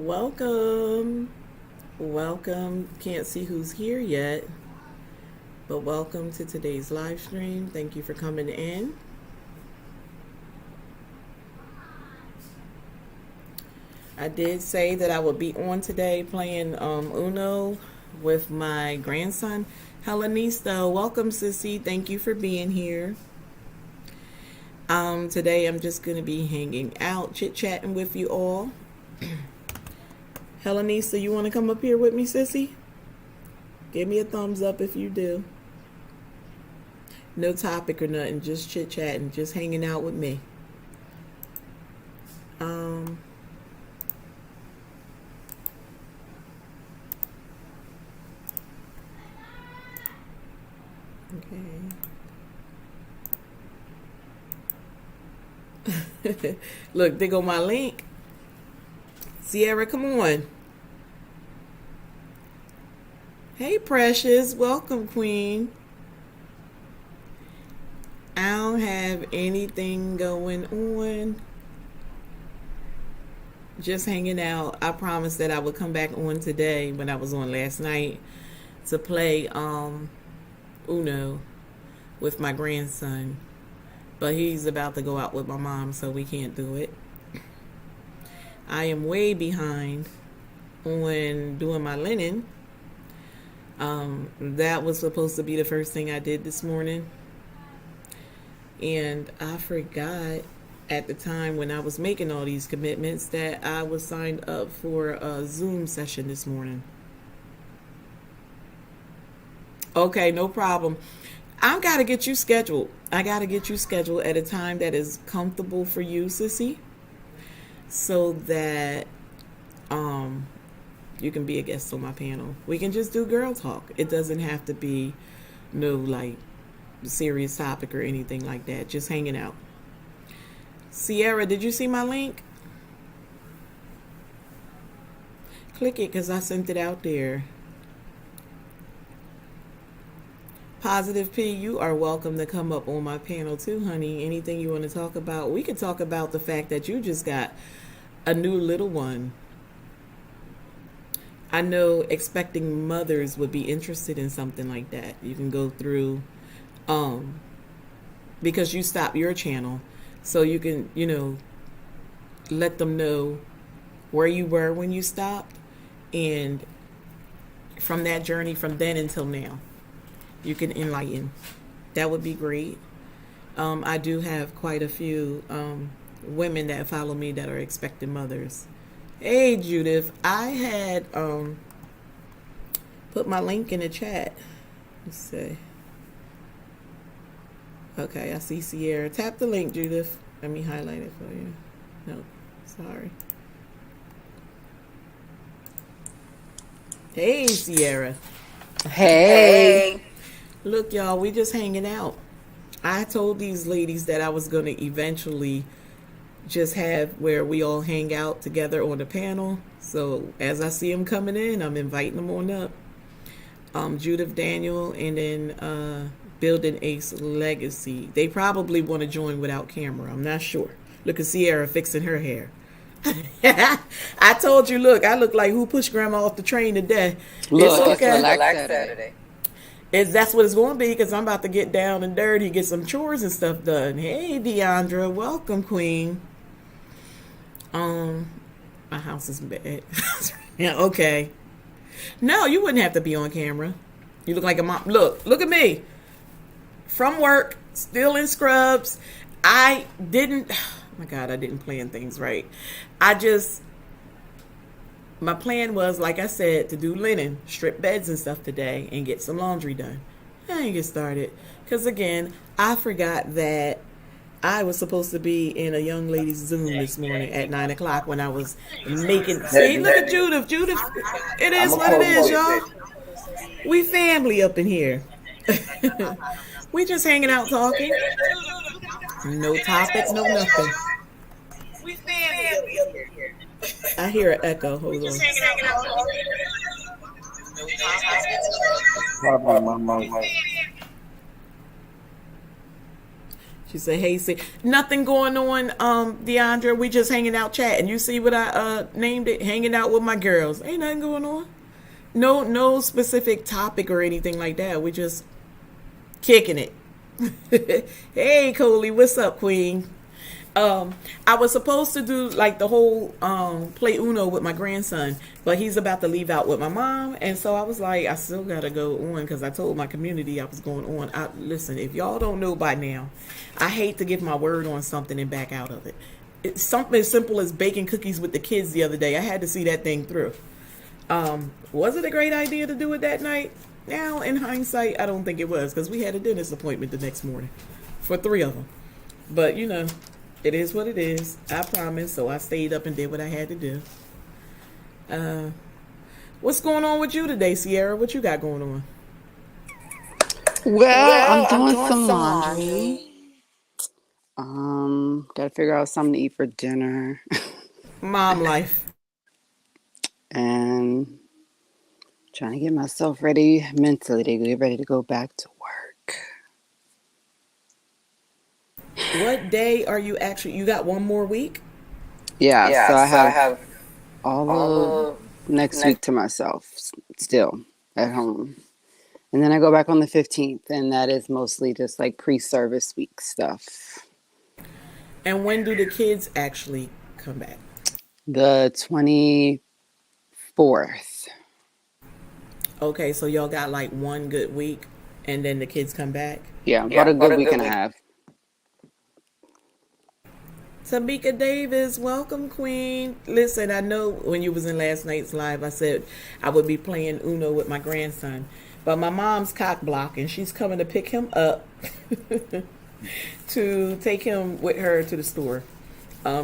Welcome. Welcome. Can't see who's here yet, but welcome to today's live stream. Thank you for coming in. I did say that I would be on today playing Uno with my grandson, Helenista. Welcome, Sissy. Thank you for being here. Today I'm just going to be hanging out, chit-chatting with you all. Helenista, you want to come up here with me, Sissy? Give me a thumbs up if you do. No topic or nothing, just chit-chatting, just hanging out with me. Okay. Look, there go my link. Sierra, come on. Hey, Precious. Welcome, Queen. I don't have anything going on. Just hanging out. I promised that I would come back on today, but I was on last night to play Uno with my grandson. But he's about to go out with my mom, so we can't do it. I am way behind on doing my linen. That was supposed to be the first thing I did this morning. And I forgot at the time when I was making all these commitments that I was signed up for a Zoom session this morning. Okay, no problem. I've got to get you scheduled. I got to get you scheduled at a time that is comfortable for you, Sissy, so that you can be a guest on my panel. We can just do girl talk. It doesn't have to be no like serious topic or anything like that. Just hanging out. Sierra, did you see my link? Click it because I sent it out there. Positive P, you are welcome to come up on my panel too, honey. Anything you want to talk about? We could talk about the fact that you just got a new little one. I know expecting mothers would be interested in something like that. You can go through, because you stopped your channel, so you can, let them know where you were when you stopped, and from that journey from then until now. You can enlighten. That would be great. I do have quite a few women that follow me that are expecting mothers. Hey, Judith. I had put my link in the chat. Let's see. Okay, I see Sierra. Tap the link, Judith. Let me highlight it for you. No, sorry. Hey, Sierra. Hey. Look, y'all, we just hanging out. I told these ladies that I was going to eventually just have where we all hang out together on the panel. So as I see them coming in, I'm inviting them on up. Judith Daniel and then Building Ace Legacy. They probably want to join without camera. I'm not sure. Look at Sierra fixing her hair. I told you, look, I look like who pushed grandma off the train today. Look, it's okay. It's like Saturday. That's what it's going to be because I'm about to get down and dirty, get some chores and stuff done. Hey, Deandra, welcome, Queen. My house is bad. Yeah, okay. No, you wouldn't have to be on camera. You look like a mom. Look at me. From work, still in scrubs. I didn't. Oh my God, I didn't plan things right. My plan was, like I said, to do linen, strip beds and stuff today, and get some laundry done. I didn't get started. Because, again, I forgot that I was supposed to be in a young lady's Zoom this morning at 9 o'clock when I was making... See, look at Judith. Judith, it is what it is, y'all. We family up in here. We just hanging out talking. No topics, no nothing. We family up in here. I hear an echo. Hold on. She said, "Hey, see, nothing going on, Deandra. We just hanging out, chatting. You see what I named it? Hanging out with my girls. Ain't nothing going on. No specific topic or anything like that. We just kicking it." Hey, Coley, what's up, Queen? I was supposed to do like the whole play Uno with my grandson, but he's about to leave out with my mom, and so I was like, I still gotta go on because I told my community I was going on. Listen, if y'all don't know by now, I hate to give my word on something and back out of it. It's something as simple as baking cookies with the kids the other day. I had to see that thing through. Was it a great idea to do it that night? Now, in hindsight, I don't think it was because we had a dentist appointment the next morning for 3 of them. But it is what it is. I promise. So I stayed up and did what I had to do. What's going on with you today, Sierra? What you got going on? Well, I'm doing some laundry. Gotta figure out something to eat for dinner. Mom life. And trying to get myself ready mentally to get ready to go back to work. What day are you actually? You got one more week? Yeah, so I have all of next week to myself still at home. And then I go back on the 15th, and that is mostly just like pre-service week stuff. And when do the kids actually come back? The 24th. Okay, so y'all got like one good week, and then the kids come back? Yeah, about a good week and a half. Tamika Davis, welcome, Queen. Listen, I know when you was in last night's live, I said I would be playing Uno with my grandson. But my mom's cock blocking. She's coming to pick him up to take him with her to the store.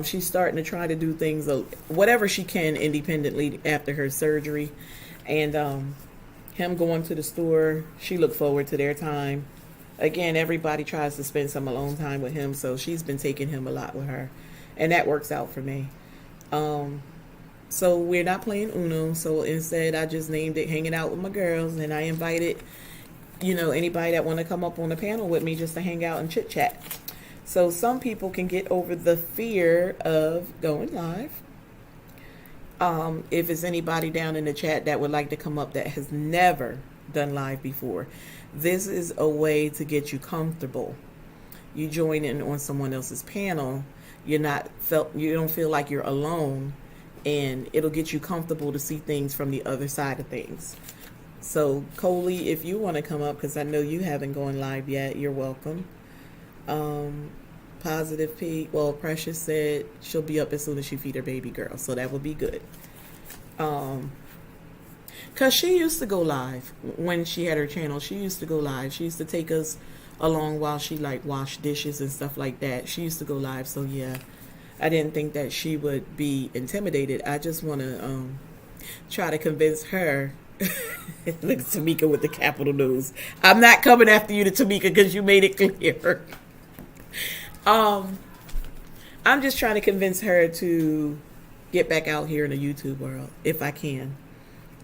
She's starting to try to do things, whatever she can independently after her surgery. And him going to the store, she looked forward to their time. Again, everybody tries to spend some alone time with him, so she's been taking him a lot with her. And that works out for me. So we're not playing Uno, so instead I just named it Hanging Out with My Girls, and I invited, anybody that want to come up on the panel with me just to hang out and chit chat. So some people can get over the fear of going live. If it's anybody down in the chat that would like to come up that has never done live before, this is a way to get you comfortable. You join in on someone else's panel, you don't feel like you're alone, and it'll get you comfortable to see things from the other side of things. So Coley, if you want to come up, because I know you haven't gone live yet, you're welcome. Positive P, well, Precious said she'll be up as soon as she feed her baby girl, so that would be good. Because she used to go live when she had her channel. She used to go live. She used to take us along while she washed dishes and stuff like that. She used to go live. So yeah, I didn't think that she would be intimidated. I just want to try to convince her. Look at Tamika with the capital news. I'm not coming after you, Tamika, because you made it clear. I'm just trying to convince her to get back out here in the YouTube world if I can.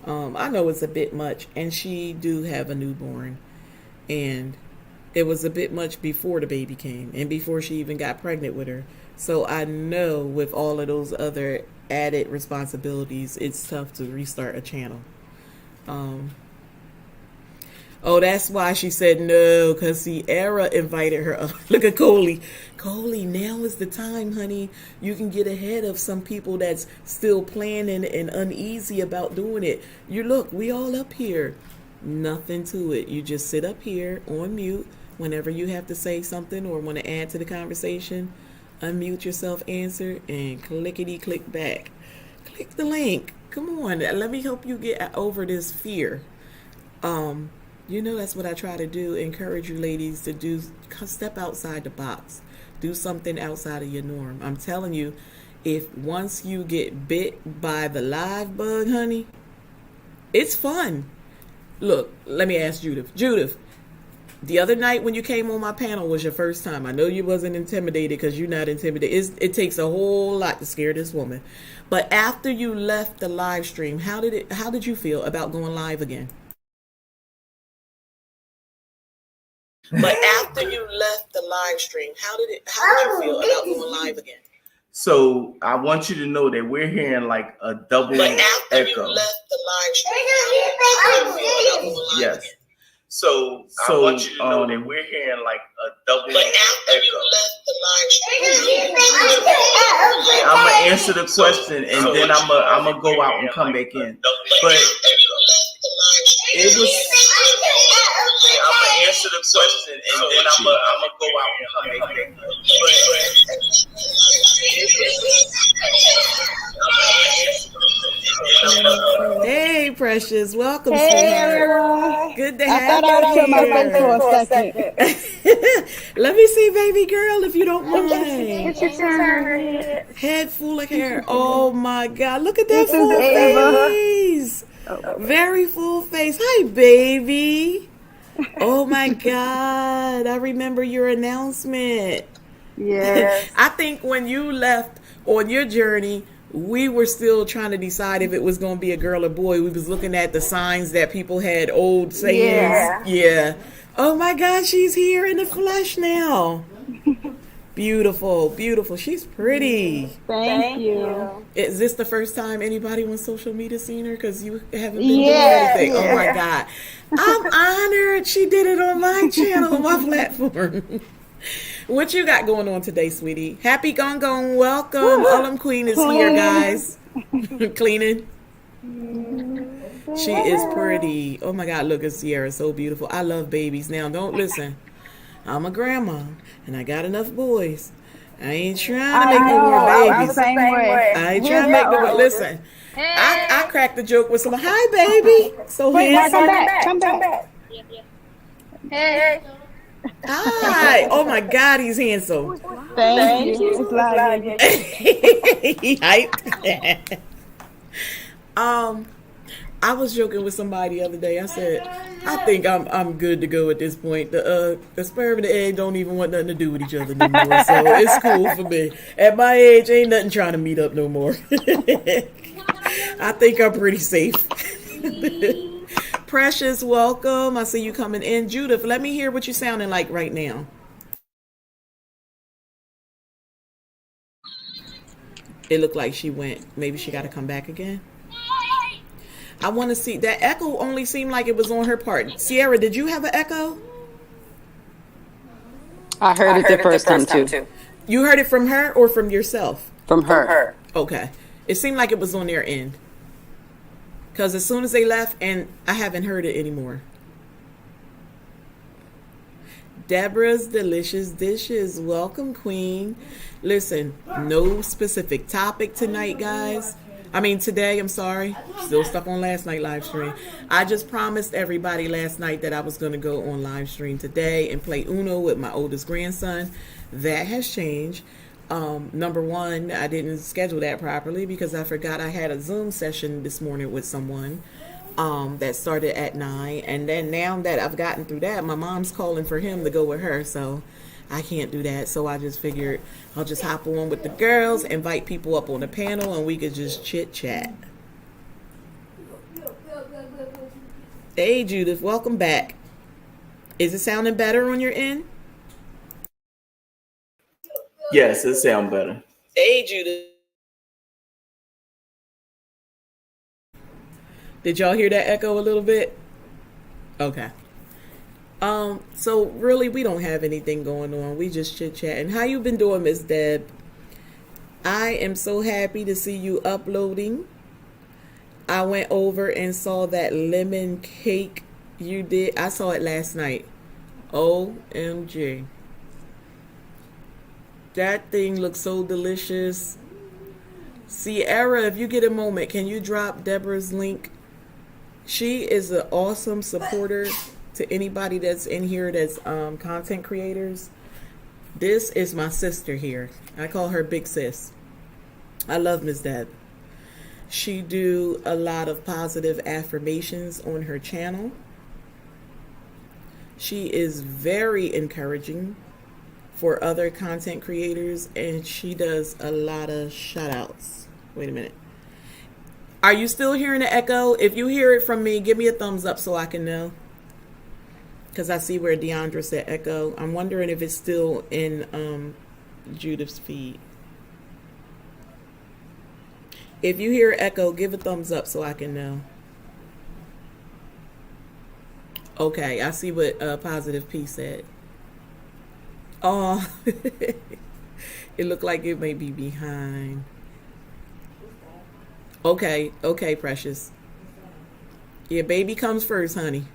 I know it's a bit much, and she do have a newborn, and it was a bit much before the baby came and before she even got pregnant with her. So I know with all of those other added responsibilities, it's tough to restart a channel. Oh, that's why she said no, because Sierra invited her up. Look at Coley. Coley, now is the time, honey. You can get ahead of some people that's still planning and uneasy about doing it. Look, we all up here. Nothing to it. You just sit up here on mute whenever you have to say something or want to add to the conversation. Unmute yourself, answer, and clickety-click back. Click the link. Come on, let me help you get over this fear. That's what I try to do. Encourage you ladies to step outside the box. Do something outside of your norm. I'm telling you, if once you get bit by the live bug, honey, it's fun. Look, let me ask Judith. Judith, the other night when you came on my panel was your first time. I know you wasn't intimidated because you're not intimidated. It takes a whole lot to scare this woman. But after you left the live stream, how did you feel about going live again? But after you left the live stream, how did you feel about going live again? So I want you to know that we're hearing like a double But after echo. you left the live stream, how did you feel about going live Yes. again? So I want you to know that we're hearing like a double But after echo. you left the live stream, I'm gonna answer the question and then I'm gonna go out and come back in. But it was. I'm gonna answer the question and then I'm gonna go out and come back in. Hey, Precious, welcome. Hey, everyone. Good to I have thought I would put my face you for a second. here. Let me see, baby girl, if you don't mind. It's your turn. Head full of hair. Oh my God! Look at that This is full Ava. face. Very full face. Hi, baby. Oh my God! I remember your announcement. Yes. I think when you left on your journey, we were still trying to decide if it was going to be a girl or boy. We was looking at the signs that people had, old sayings. Yeah. Oh my God, she's here in the flesh now. Beautiful, beautiful. She's pretty. Thank you. Is this the first time anybody on social media seen her? Because you haven't been doing Yeah, anything. yeah. Oh my God. I'm honored she did it on my channel, on my platform. What you got going on today, sweetie? Happy Gong Gong. Welcome. Ullum Queen is here, guys. Cleaning. She is pretty. Oh my God, look at Sierra. So beautiful. I love babies. Now, don't listen. I'm a grandma, and I got enough boys. I ain't trying to make no more I'm the babies. same way. I ain't trying to make no more. Listen, I cracked the joke with some, hi, baby. So Wait, now handsome. come back. Hey. Hi. Oh my God, he's handsome. Thank you. It's loud. He hyped. I was joking with somebody the other day. I said, I think I'm good to go at this point. The sperm and the egg don't even want nothing to do with each other no more. So it's cool for me. At my age, ain't nothing trying to meet up no more. I think I'm pretty safe. Precious, welcome. I see you coming in. Judith, let me hear what you're sounding like right now. It looked like she went. Maybe she got to come back again. I want to see. That echo only seemed like it was on her part. Sierra, did you have an echo? I heard it the first time too. You heard it from her or from yourself? From her. Okay. It seemed like it was on their end. Because as soon as they left, and I haven't heard it anymore. Deborah's Delicious Dishes. Welcome, Queen. Listen, no specific topic tonight, guys. I mean, today, I'm sorry. Still stuck on last night live stream. I just promised everybody last night that I was going to go on live stream today and play Uno with my oldest grandson. That has changed. Number one, I didn't schedule that properly because I forgot I had a Zoom session this morning with someone that started at 9. And then now that I've gotten through that, my mom's calling for him to go with her. So I can't do that. So I just figured I'll just hop on with the girls, invite people up on the panel, and we could just chit chat. Hey, Judith, welcome back. Is it sounding better on your end? Yes, it sounds better. Hey, Judith. Did y'all hear that echo a little bit? Okay. So really, we don't have anything going on. We just chit-chatting. How you been doing, Miss Deb? I am so happy to see you uploading. I went over and saw that lemon cake you did. I saw it last night. OMG. That thing looks so delicious. Sierra, if you get a moment, can you drop Deborah's link? She is an awesome supporter to anybody that's in here that's content creators. This is my sister here. I call her Big Sis. I love Miss Deb. She do a lot of positive affirmations on her channel. She is very encouraging for other content creators, and she does a lot of shout outs. Wait a minute. Are you still hearing the echo? If you hear it from me, give me a thumbs up so I can know. Because I see where Deandra said echo. I'm wondering if it's still in Judith's feed. If you hear echo, give a thumbs up so I can know. Okay, I see what Positive P said. Oh, it looked like it may be behind. Okay, Precious. Yeah, baby comes first, honey.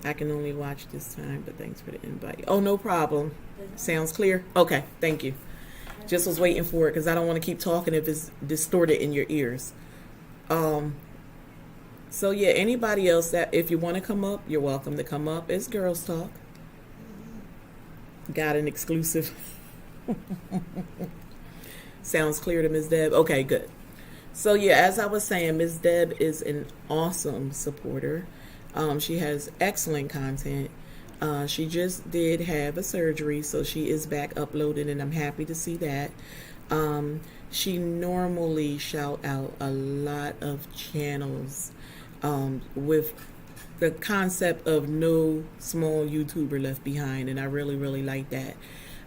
I can only watch this time, but thanks for the invite. Oh, no problem. Sounds clear? Okay, thank you. Just was waiting for it because I don't want to keep talking if it's distorted in your ears. So yeah, anybody else that if you want to come up, you're welcome to come up. It's Girls Talk. Got an exclusive. Sounds clear to Ms. Deb. Okay, good. So yeah, as I was saying, Ms. Deb is an awesome supporter. She has excellent content. She just did have a surgery, so she is back uploading, and I'm happy to see that. She normally shout out a lot of channels with the concept of no small YouTuber left behind, and I really, really like that.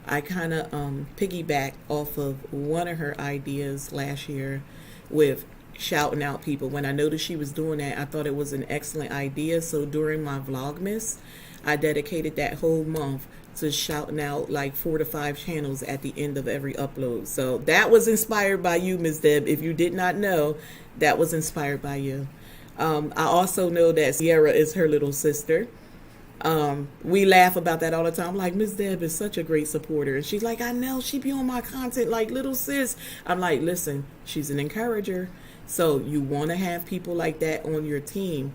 I kind of piggybacked off of one of her ideas last year with shouting out people. When I noticed she was doing that, I thought it was an excellent idea. So during my Vlogmas, I dedicated that whole month to shouting out like 4 to 5 channels at the end of every upload. So that was inspired by you, Ms. Deb. If you did not know, that was inspired by you. I also know that Sierra is her little sister. We laugh about that all the time. Like, Ms. Deb is such a great supporter. And she's like, I know, she be on my content like little sis. I'm like, listen, she's an encourager. So you want to have people like that on your team.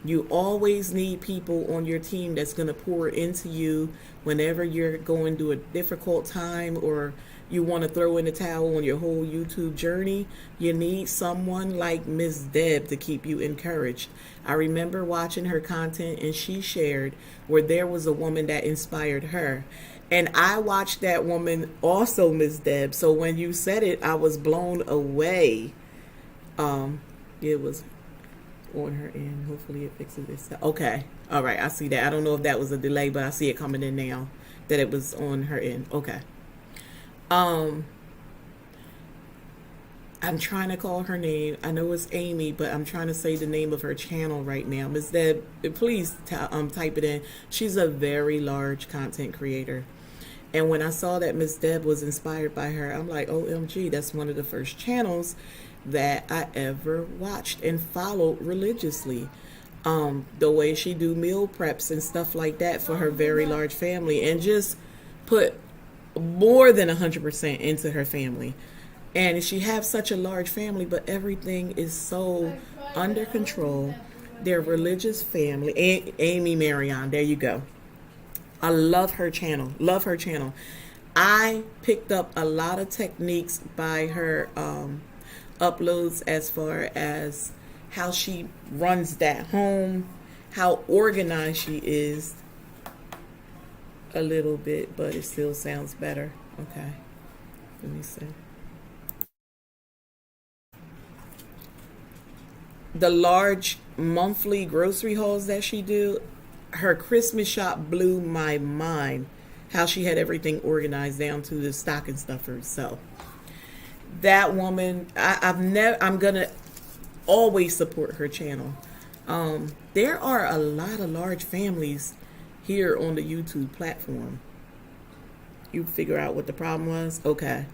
You always need people on your team that's going to pour into you whenever you're going through a difficult time or you want to throw in the towel on your whole YouTube journey. You need someone like Ms. Deb to keep you encouraged. I remember watching her content, and she shared where there was a woman that inspired her. And I watched that woman also, Ms. Deb. So when you said it, I was blown away. It was on her end. Hopefully it fixes itself. Okay. All right. I see that. I don't know if that was a delay, but I see it coming in now that it was on her end. Okay. I'm trying to call her name. I know it's Amy, but I'm trying to say the name of her channel right now. Ms. Deb, please type it in. She's a very large content creator. And when I saw that Ms. Deb was inspired by her, I'm like, OMG, that's one of the first channels that I ever watched and followed religiously. The way she do meal preps and stuff like that for her very large family, and just put more than 100% into her family. And she has such a large family, but everything is so under control. They're a religious family. Amy Marion, there you go. I love her channel. Love her channel. I picked up a lot of techniques by her uploads as far as how she runs that home, how organized she is. A little bit, but it still sounds better. Okay. Let me see. The large monthly grocery hauls that she do, her Christmas shop blew my mind. How she had everything organized down to the stocking stuffers. So that woman, I'm gonna always support her channel. There are a lot of large families here on the YouTube platform. You figure out what the problem was? Okay.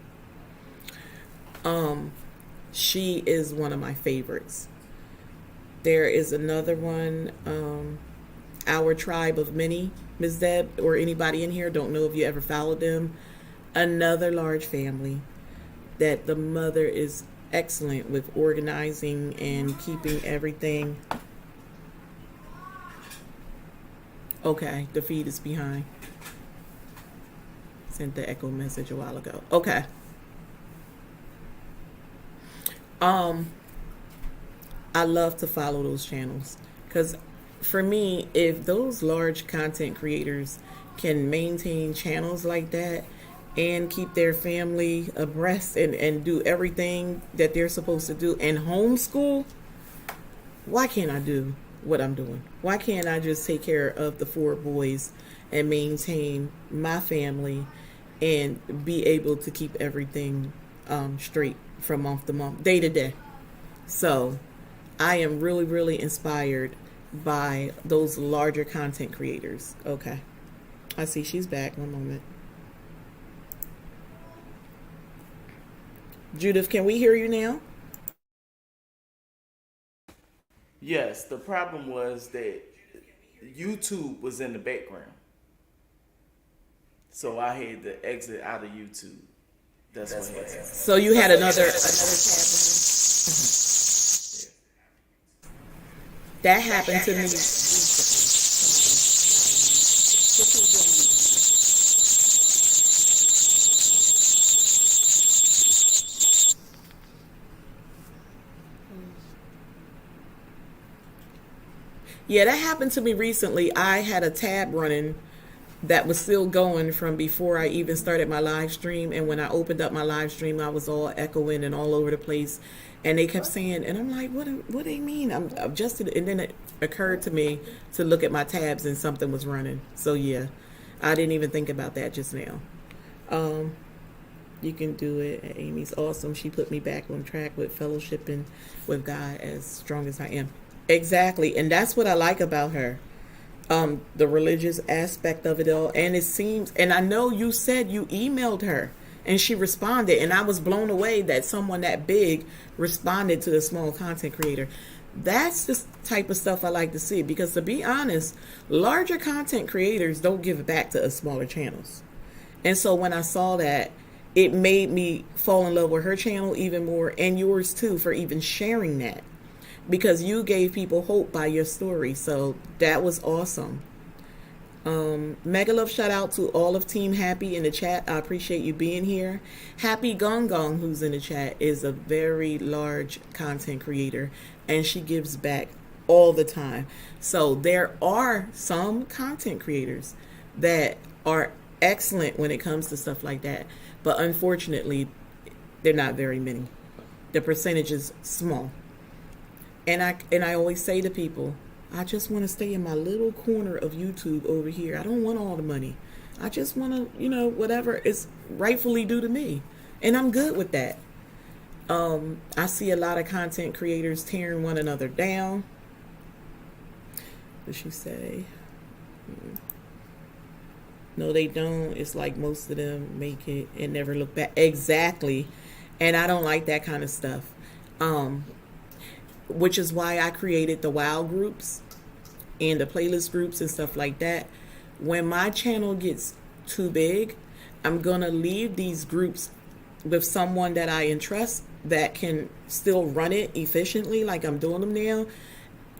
She is one of my favorites. There is another one, Our Tribe of Many, Ms. Deb, or anybody in here, don't know if you ever followed them. Another large family that the mother is excellent with organizing and keeping everything. Okay, the feed is behind. Sent the echo message a while ago. Okay. I love to follow those channels because for me, if those large content creators can maintain channels like that and keep their family abreast and do everything that they're supposed to do and homeschool, why can't I do what I'm doing? Why can't I just take care of the 4 boys and maintain my family and be able to keep everything straight from month to month, day to day? So I am really, really inspired by those larger content creators. Okay. I see she's back. One moment. Judith, can we hear you now? Yes, the problem was that YouTube was in the background. So I had to exit out of YouTube. That's what happened. So you had another tab. That happened to me. Yeah, that happened to me recently. I had a tab running that was still going from before I even started my live stream. And when I opened up my live stream, I was all echoing and all over the place. And they kept saying, and I'm like, what do they mean? I'm adjusted. And then it occurred to me to look at my tabs and something was running. So yeah, I didn't even think about that just now. You can do it. Amy's awesome. She put me back on track with fellowshipping with God as strong as I am. Exactly. And that's what I like about her. The religious aspect of it all. And it seems, and I know you said you emailed her and she responded, and I was blown away that someone that big responded to the small content creator. That's the type of stuff I like to see, because to be honest, larger content creators don't give it back to us smaller channels. And so when I saw that, it made me fall in love with her channel even more, and yours too, for even sharing that, because you gave people hope by your story. So that was awesome. Mega love shout out to all of Team Happy in the chat. I appreciate you being here. Happy Gong Gong, who's in the chat, is a very large content creator, and she gives back all the time. So there are some content creators that are excellent when it comes to stuff like that, but unfortunately they're not very many. The percentage is small. And I always say to people, I just want to stay in my little corner of YouTube over here. I don't want all the money. I just want to, whatever is rightfully due to me. And I'm good with that. I see a lot of content creators tearing one another down. What did she say? No, they don't. It's like most of them make it and never look back. Exactly. And I don't like that kind of stuff. Which is why I created the WOW groups and the playlist groups and stuff like that. When my channel gets too big, I'm going to leave these groups with someone that I entrust that can still run it efficiently like I'm doing them now,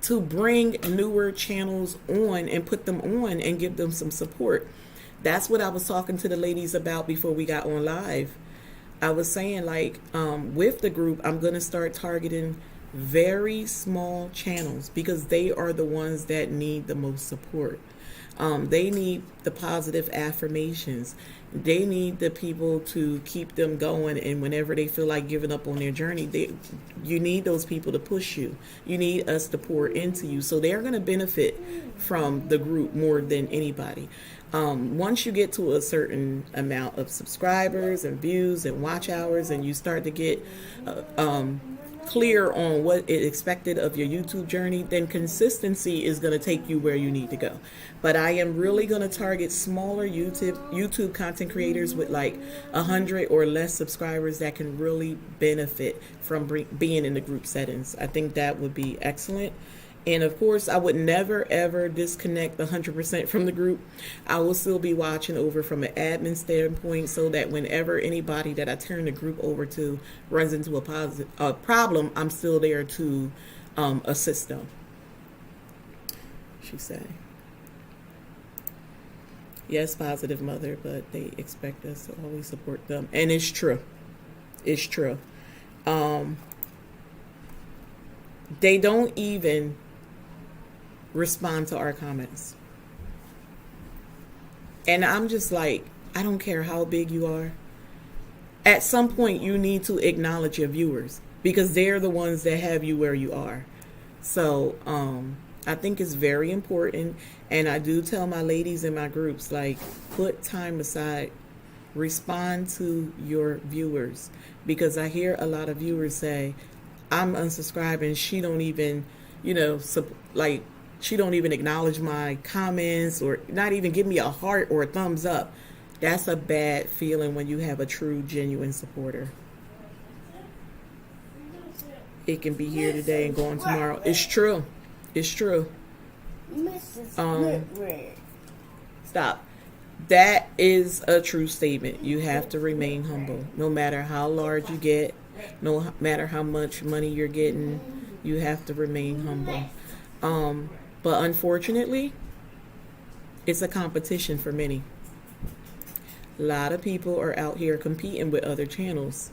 to bring newer channels on and put them on and give them some support. That's what I was talking to the ladies about before we got on live. I was saying, like, with the group, I'm going to start targeting very small channels, because they are the ones that need the most support. They need the positive affirmations. They need the people to keep them going, and whenever they feel like giving up on their journey, you need those people to push you. You need us to pour into you. So they're going to benefit from the group more than anybody. Once you get to a certain amount of subscribers and views and watch hours, and you start to get clear on what is expected of your YouTube journey, then consistency is going to take you where you need to go. But I am really going to target smaller YouTube content creators with like 100 or less subscribers that can really benefit from being in the group settings. I think that would be excellent. And of course, I would never ever disconnect 100% from the group. I will still be watching over from an admin standpoint, so that whenever anybody that I turn the group over to runs into a problem, I'm still there to assist them. She said, yes, positive mother, but they expect us to always support them. And it's true. It's true. They don't even respond to our comments. And I'm just like, I don't care how big you are. At some point, you need to acknowledge your viewers because they're the ones that have you where you are. So, I think it's very important. And I do tell my ladies in my groups, like, put time aside, respond to your viewers, because I hear a lot of viewers say, I'm unsubscribing. She don't even, like, she don't even acknowledge my comments or not even give me a heart or a thumbs up. That's a bad feeling when you have a true, genuine supporter. It can be here today and gone tomorrow. It's true. It's true. Stop. That is a true statement. You have to remain humble. No matter how large you get, no matter how much money you're getting, you have to remain humble. But unfortunately, it's a competition for many. A lot of people are out here competing with other channels.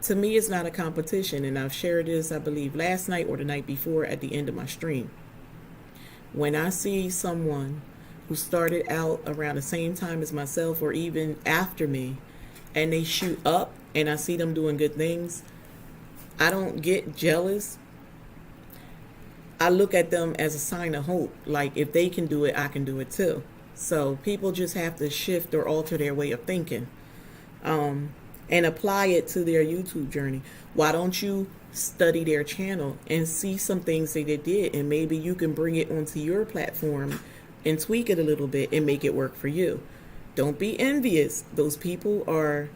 To me, it's not a competition, and I've shared this, I believe, last night or the night before at the end of my stream. When I see someone who started out around the same time as myself or even after me, and they shoot up and I see them doing good things, I don't get jealous. I look at them as a sign of hope. Like, if they can do it, I can do it too. So people just have to shift or alter their way of thinking, and apply it to their YouTube journey. Why don't you study their channel and see some things that they did, and maybe you can bring it onto your platform and tweak it a little bit and make it work for you. Don't be envious. Those people are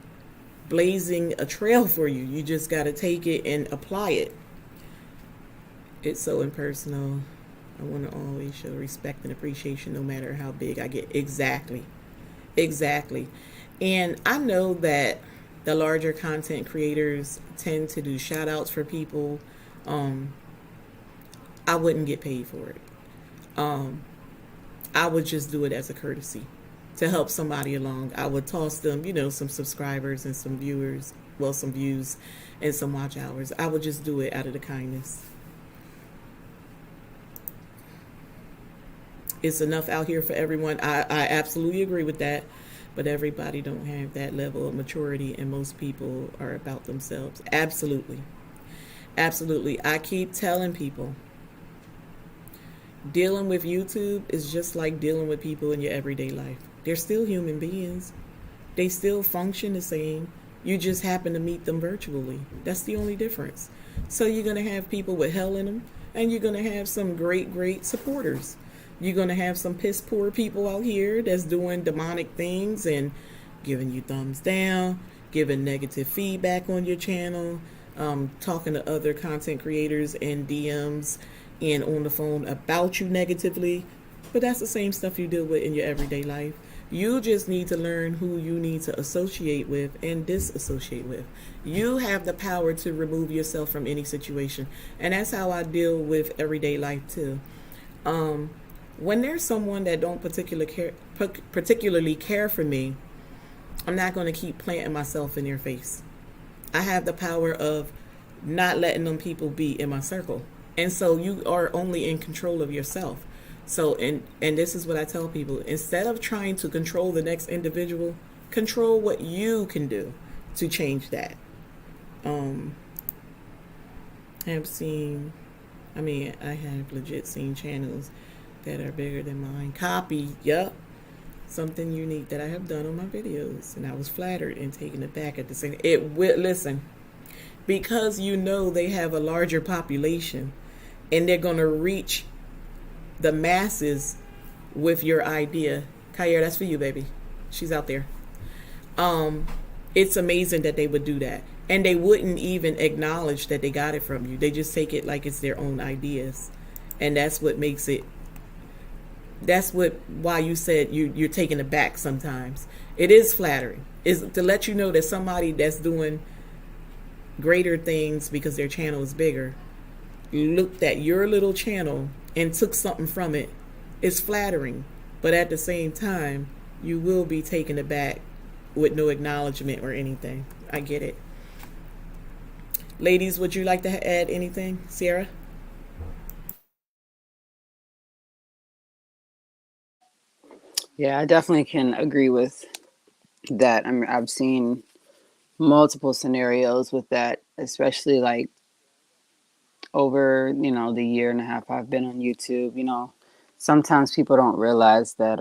blazing a trail for you. You just got to take it and apply it. It's so impersonal. I want to always show respect and appreciation no matter how big I get. Exactly. And I know that the larger content creators tend to do shout outs for people. I wouldn't get paid for it. I would just do it as a courtesy to help somebody along. I would toss them, some subscribers and some viewers, some views and some watch hours. I would just do it out of the kindness. It's enough out here for everyone. I absolutely agree with that. But everybody don't have that level of maturity, and most people are about themselves. Absolutely. I keep telling people, dealing with YouTube is just like dealing with people in your everyday life. They're still human beings. They still function the same. You just happen to meet them virtually. That's the only difference. So you're going to have people with hell in them, and you're going to have some great supporters. You're going to have some piss poor people out here that's doing demonic things and giving you thumbs down, giving negative feedback on your channel, talking to other content creators in DMs and on the phone about you negatively. But that's the same stuff you deal with in your everyday life. You just need to learn who you need to associate with and disassociate with. You have the power to remove yourself from any situation. And that's how I deal with everyday life too. When there's someone that don't particularly care for me, I'm not going to keep planting myself in their face. I have the power of not letting them people be in my circle. And so you are only in control of yourself. So, and this is what I tell people, instead of trying to control the next individual, control what you can do to change that. I have legit seen channels that are bigger than mine. Copy, something unique that I have done on my videos, and I was flattered and taken aback at the same. Listen, because they have a larger population, and they're gonna reach the masses with your idea. Kha'yair, that's for you, baby. She's out there. It's amazing that they would do that, and they wouldn't even acknowledge that they got it from you. They just take it like it's their own ideas, and that's what makes it. That's why you said you're taken aback sometimes. It is flattering. Is to let you know that somebody that's doing greater things because their channel is bigger looked at your little channel and took something from it. It's flattering, but at the same time, you will be taken aback with no acknowledgement or anything. I get it. Ladies, would you like to add anything? Sierra? Yeah, I definitely can agree with that. I mean, I've seen multiple scenarios with that, especially like over, the year and a half I've been on YouTube. Sometimes people don't realize that,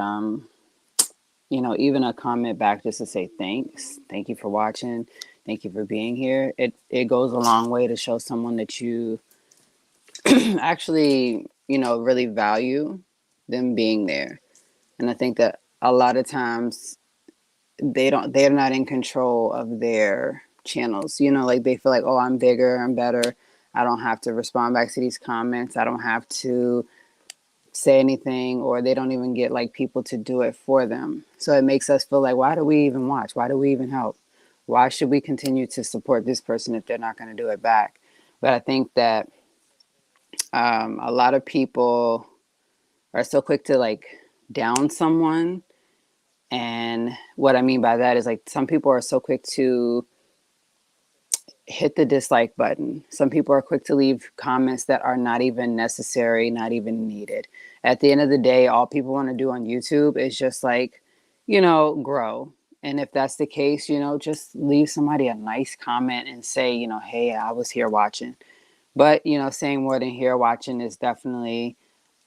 even a comment back just to say thanks, thank you for watching, thank you for being here. It goes a long way to show someone that you actually, really value them being there. And I think that a lot of times they're not in control of their channels. Like they feel like, oh, I'm bigger, I'm better. I don't have to respond back to these comments. I don't have to say anything, or they don't even get like people to do it for them. So it makes us feel like, why do we even watch? Why do we even help? Why should we continue to support this person if they're not going to do it back? But I think that a lot of people are so quick to like down someone. And what I mean by that is like some people are so quick to hit the dislike button. Some people are quick to leave comments that are not even necessary, not even needed. At the end of the day, all people want to do on YouTube is just like, grow. And if that's the case, just leave somebody a nice comment and say, hey, I was here watching. But, saying more than here watching is definitely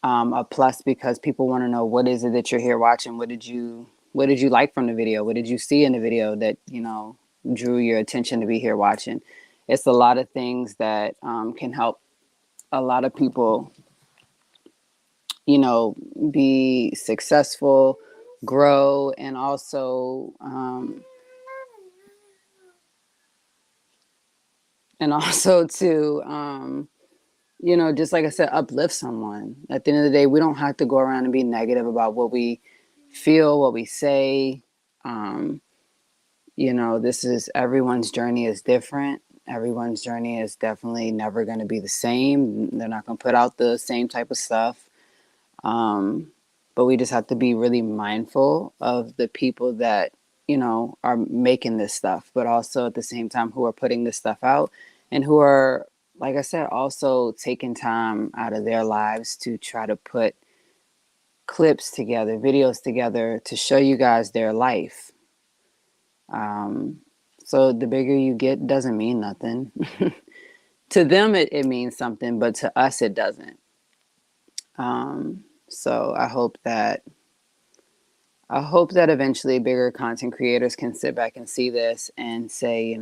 a plus, because people want to know, what is it that you're here watching? What did you like from the video? What did you see in the video that, drew your attention to be here watching? It's a lot of things that can help a lot of people, be successful, grow, and also to just like I said, uplift someone. At the end of the day, we don't have to go around and be negative about what we feel, what we say. This is, everyone's journey is different. Everyone's journey is definitely never going to be the same. They're not going to put out the same type of stuff. But we just have to be really mindful of the people that, are making this stuff, but also at the same time who are putting this stuff out, and who are, like I said, also taking time out of their lives to try to put clips together, videos together to show you guys their life. So the bigger you get doesn't mean nothing. To them, it means something, but to us, it doesn't. So I hope that eventually bigger content creators can sit back and see this and say,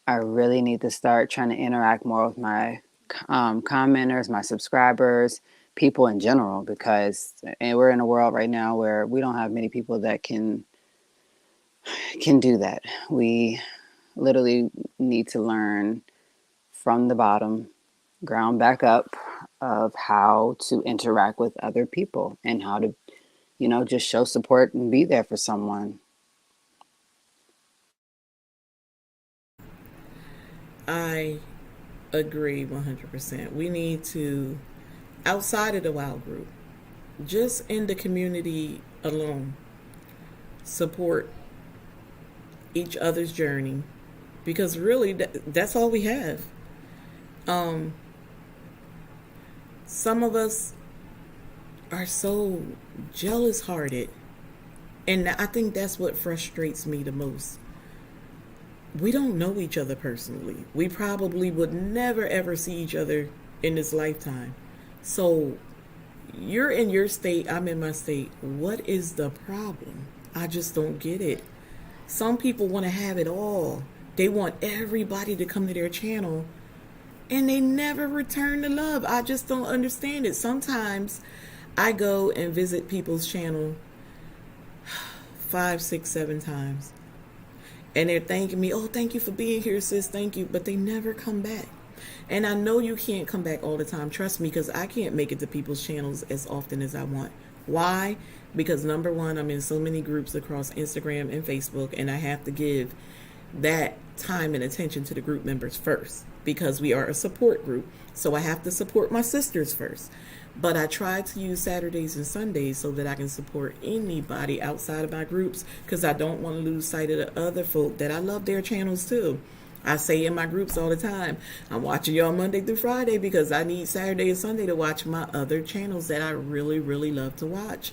I really need to start trying to interact more with my commenters, my subscribers, people in general, because we're in a world right now where we don't have many people that can do that. We literally need to learn from the bottom, ground back up, of how to interact with other people and how to, just show support and be there for someone. I agree 100%. We need to, outside of the WOW group, just in the community alone, support each other's journey, because really that's all we have. Some of us are so jealous hearted, and I think that's what frustrates me the most. We don't know each other personally. We probably would never ever see each other in this lifetime. So you're in your state, I'm in my state. What is the problem? I just don't get it. Some people want to have it all. They want everybody to come to their channel, and they never return the love. I just don't understand it. Sometimes I go and visit people's channel 5, 6, 7 times, and they're thanking me. Oh, thank you for being here, sis. Thank you. But they never come back. And I know you can't come back all the time. Trust me, because I can't make it to people's channels as often as I want. Why? Because number one, I'm in so many groups across Instagram and Facebook, and I have to give that time and attention to the group members first, because we are a support group. So I have to support my sisters first. But I try to use Saturdays and Sundays so that I can support anybody outside of my groups, because I don't want to lose sight of the other folk that I love their channels too. I say in my groups all the time, I'm watching y'all Monday through Friday because I need Saturday and Sunday to watch my other channels that I really, really love to watch.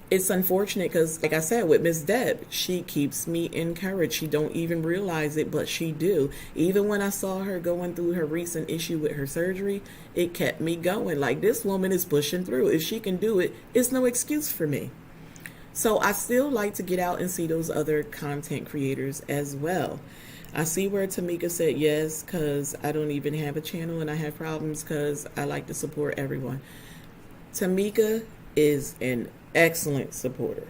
it's unfortunate because, like I said, with Miss Deb, she keeps me encouraged. She don't even realize it, but she do. Even when I saw her going through her recent issue with her surgery, it kept me going. Like, this woman is pushing through. If she can do it, it's no excuse for me. So I still like to get out and see those other content creators as well. I see where Tamika said yes, because I don't even have a channel and I have problems because I like to support everyone. Tamika is an excellent supporter.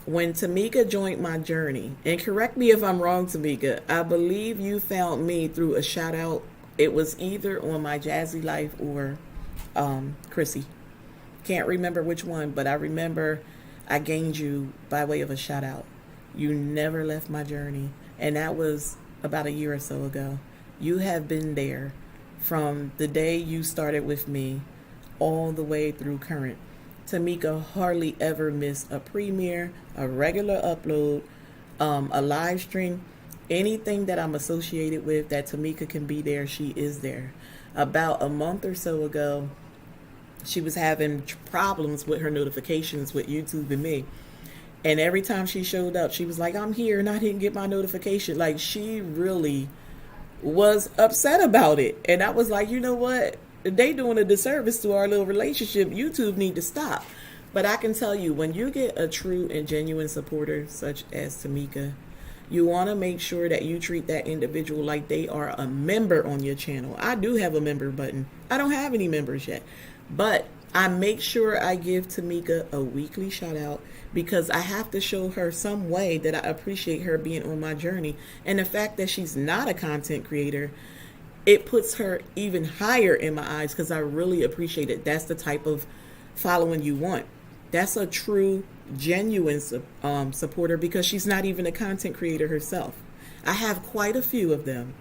When Tamika joined my journey, and correct me if I'm wrong, Tamika, I believe you found me through a shout out. It was either on my Jazzy Life or Chrissy. Can't remember which one, but I remember I gained you by way of a shout out. You never left my journey, and that was about a year or so ago. You have been there from the day you started with me all the way through current. Tamika hardly ever missed a premiere, a regular upload, a live stream. Anything that I'm associated with that Tamika can be there, she is there. About a month or so ago, she was having problems with her notifications with YouTube and me. And every time she showed up, she was like, I'm here and I didn't get my notification. Like, she really was upset about it. And I was like, you know what? They doing a disservice to our little relationship. YouTube need to stop. But I can tell you, when you get a true and genuine supporter such as Tamika, you want to make sure that you treat that individual like they are a member on your channel. I do have a member button. I don't have any members yet. But I make sure I give Tamika a weekly shout out because I have to show her some way that I appreciate her being on my journey. And the fact that she's not a content creator, it puts her even higher in my eyes because I really appreciate it. That's the type of following you want. That's a true, genuine supporter because she's not even a content creator herself. I have quite a few of them.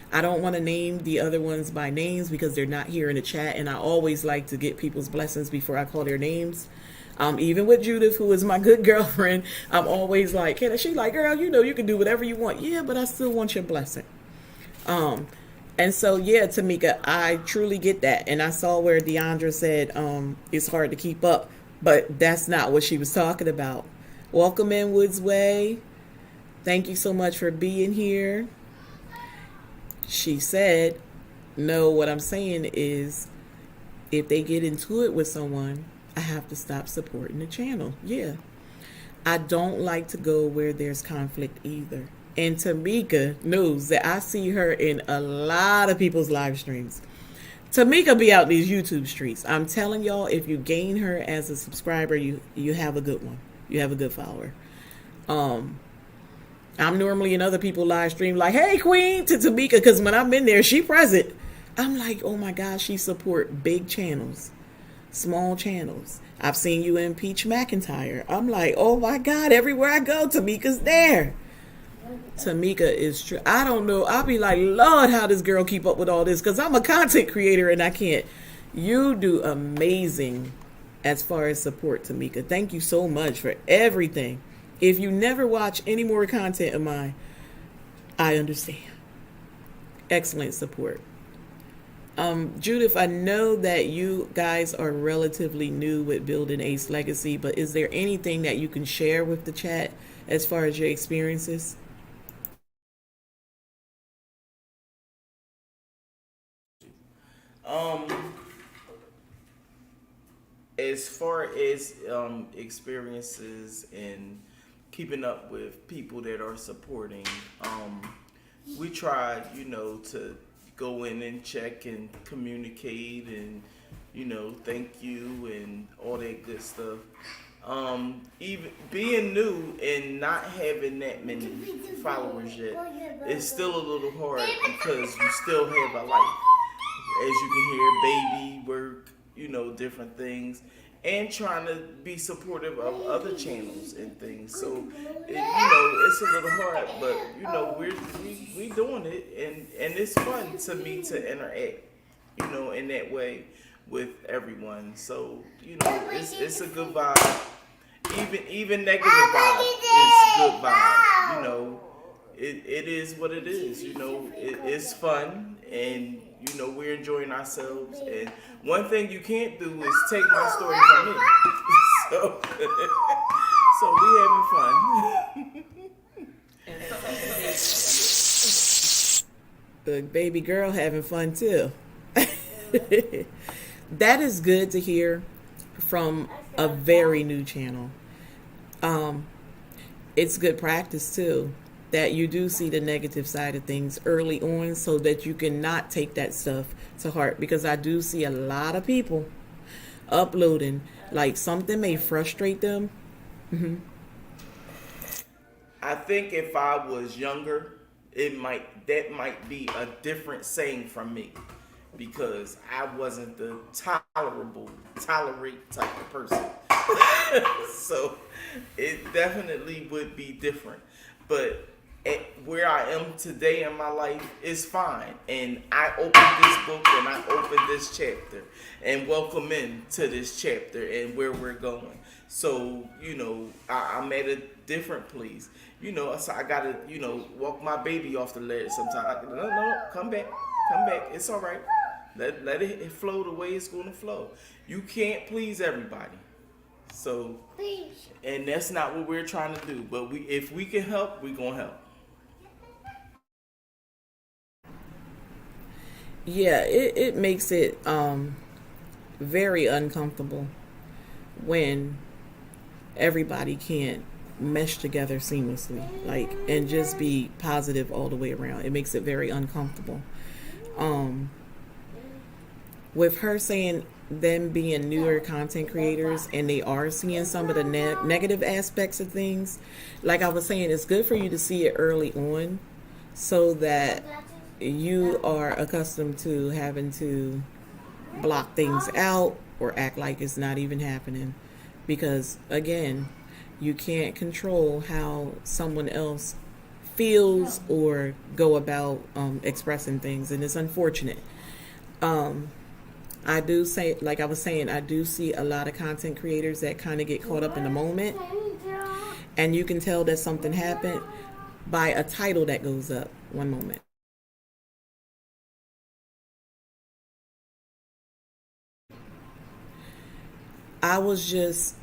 I don't want to name the other ones by names because they're not here in the chat, and I always like to get people's blessings before I call their names. Even with Judith, who is my good girlfriend, I'm always like, she's like, girl, you know you can do whatever you want. Yeah, but I still want your blessing. And so, yeah, Tamika, I truly get that. And I saw where Deandra said it's hard to keep up, but that's not what she was talking about. Welcome in, Woods Way. Thank you so much for being here. She said, no, what I'm saying is if they get into it with someone, I have to stop supporting the channel. Yeah. I don't like to go where there's conflict either. And Tamika knows that I see her in a lot of people's live streams. Tamika be out these YouTube streets. I'm telling y'all, if you gain her as a subscriber, you have a good one. You have a good follower. I'm normally in other people's live stream like, hey, Queen, to Tamika, because when I'm in there, she present. I'm like, oh my gosh, she support big channels, small channels. I've seen you in Peach McIntyre. I'm like, oh my God, everywhere I go, Tamika's there. Tamika is true. I don't know. I'll be like, Lord, how does girl keep up with all this? Because I'm a content creator and I can't. You do amazing as far as support, Tamika. Thank you so much for everything. If you never watch any more content of mine, I understand. Excellent support. Judith, I know that you guys are relatively new with building Ace Legacy, but is there anything that you can share with the chat as far as your experiences? As far as experiences and keeping up with people that are supporting, we tried, to go in and check and communicate and, thank you and all that good stuff. Even being new and not having that many followers yet, it's still a little hard because you still have a life. As you can hear, baby, work, different things, and trying to be supportive of other channels and things. So, it's a little hard, but we doing it, and it's fun to me to interact, in that way with everyone. So, it's a good vibe. Even negative vibe is good vibe. It is what it is. It's fun, and we're enjoying ourselves. And one thing you can't do is take my story from me. So, so we having fun. The baby girl having fun too. That is good to hear from a very new channel. It's good practice too, that you do see the negative side of things early on so that you can not take that stuff to heart, because I do see a lot of people uploading like something may frustrate them. I think if I was younger, that might be a different saying from me, because I wasn't the tolerate type of person. So it definitely would be different. But where I am today in my life is fine. And I opened this book and I opened this chapter and welcome into this chapter and where we're going. So, I'm at a different place. So I gotta, walk my baby off the ledge sometimes. No, come back. It's all right. Let it flow the way it's gonna flow. You can't please everybody. So, and that's not what we're trying to do. But if we can help, we're gonna help. Yeah, it makes it very uncomfortable when everybody can't mesh together seamlessly, and just be positive all the way around. It makes it very uncomfortable. With her saying them being newer content creators and they are seeing some of the negative aspects of things, like I was saying, it's good for you to see it early on so that you are accustomed to having to block things out or act like it's not even happening, because again, you can't control how someone else feels or go about expressing things, and it's unfortunate. I do say, like I was saying, I do see a lot of content creators that kind of get caught up in the moment, and you can tell that something happened by a title that goes up one moment. I was just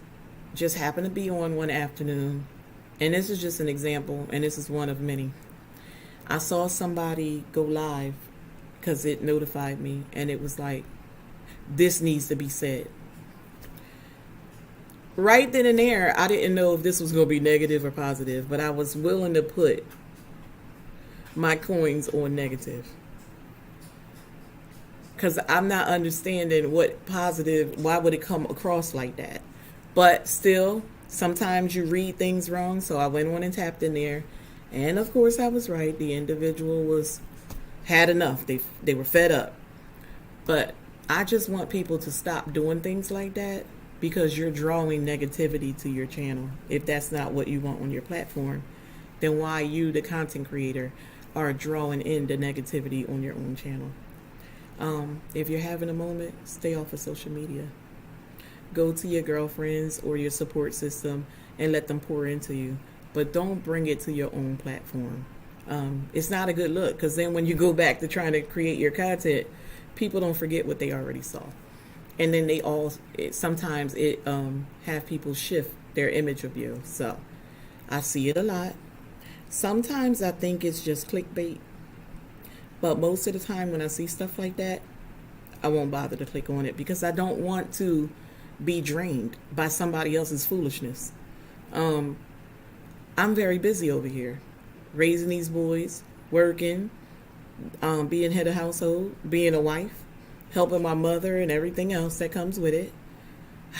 happened to be on one afternoon, and this is just an example, and this is one of many. I saw somebody go live because it notified me, and it was like, this needs to be said. Right then and there, I didn't know if this was going to be negative or positive, but I was willing to put my coins on negative, because I'm not understanding what positive, why would it come across like that? But still, sometimes you read things wrong, so I went on and tapped in there, and of course I was right. The individual had enough. They were fed up. But I just want people to stop doing things like that, because you're drawing negativity to your channel. If that's not what you want on your platform, then why you, the content creator, are drawing in the negativity on your own channel? If you're having a moment, stay off of social media. Go to your girlfriends or your support system and let them pour into you. But don't bring it to your own platform. It's not a good look, because then when you go back to trying to create your content, people don't forget what they already saw. And then sometimes it have people shift their image of you. So I see it a lot. Sometimes I think it's just clickbait. But most of the time when I see stuff like that, I won't bother to click on it, because I don't want to be drained by somebody else's foolishness. I'm very busy over here, raising these boys, working, being head of household, being a wife, helping my mother and everything else that comes with it.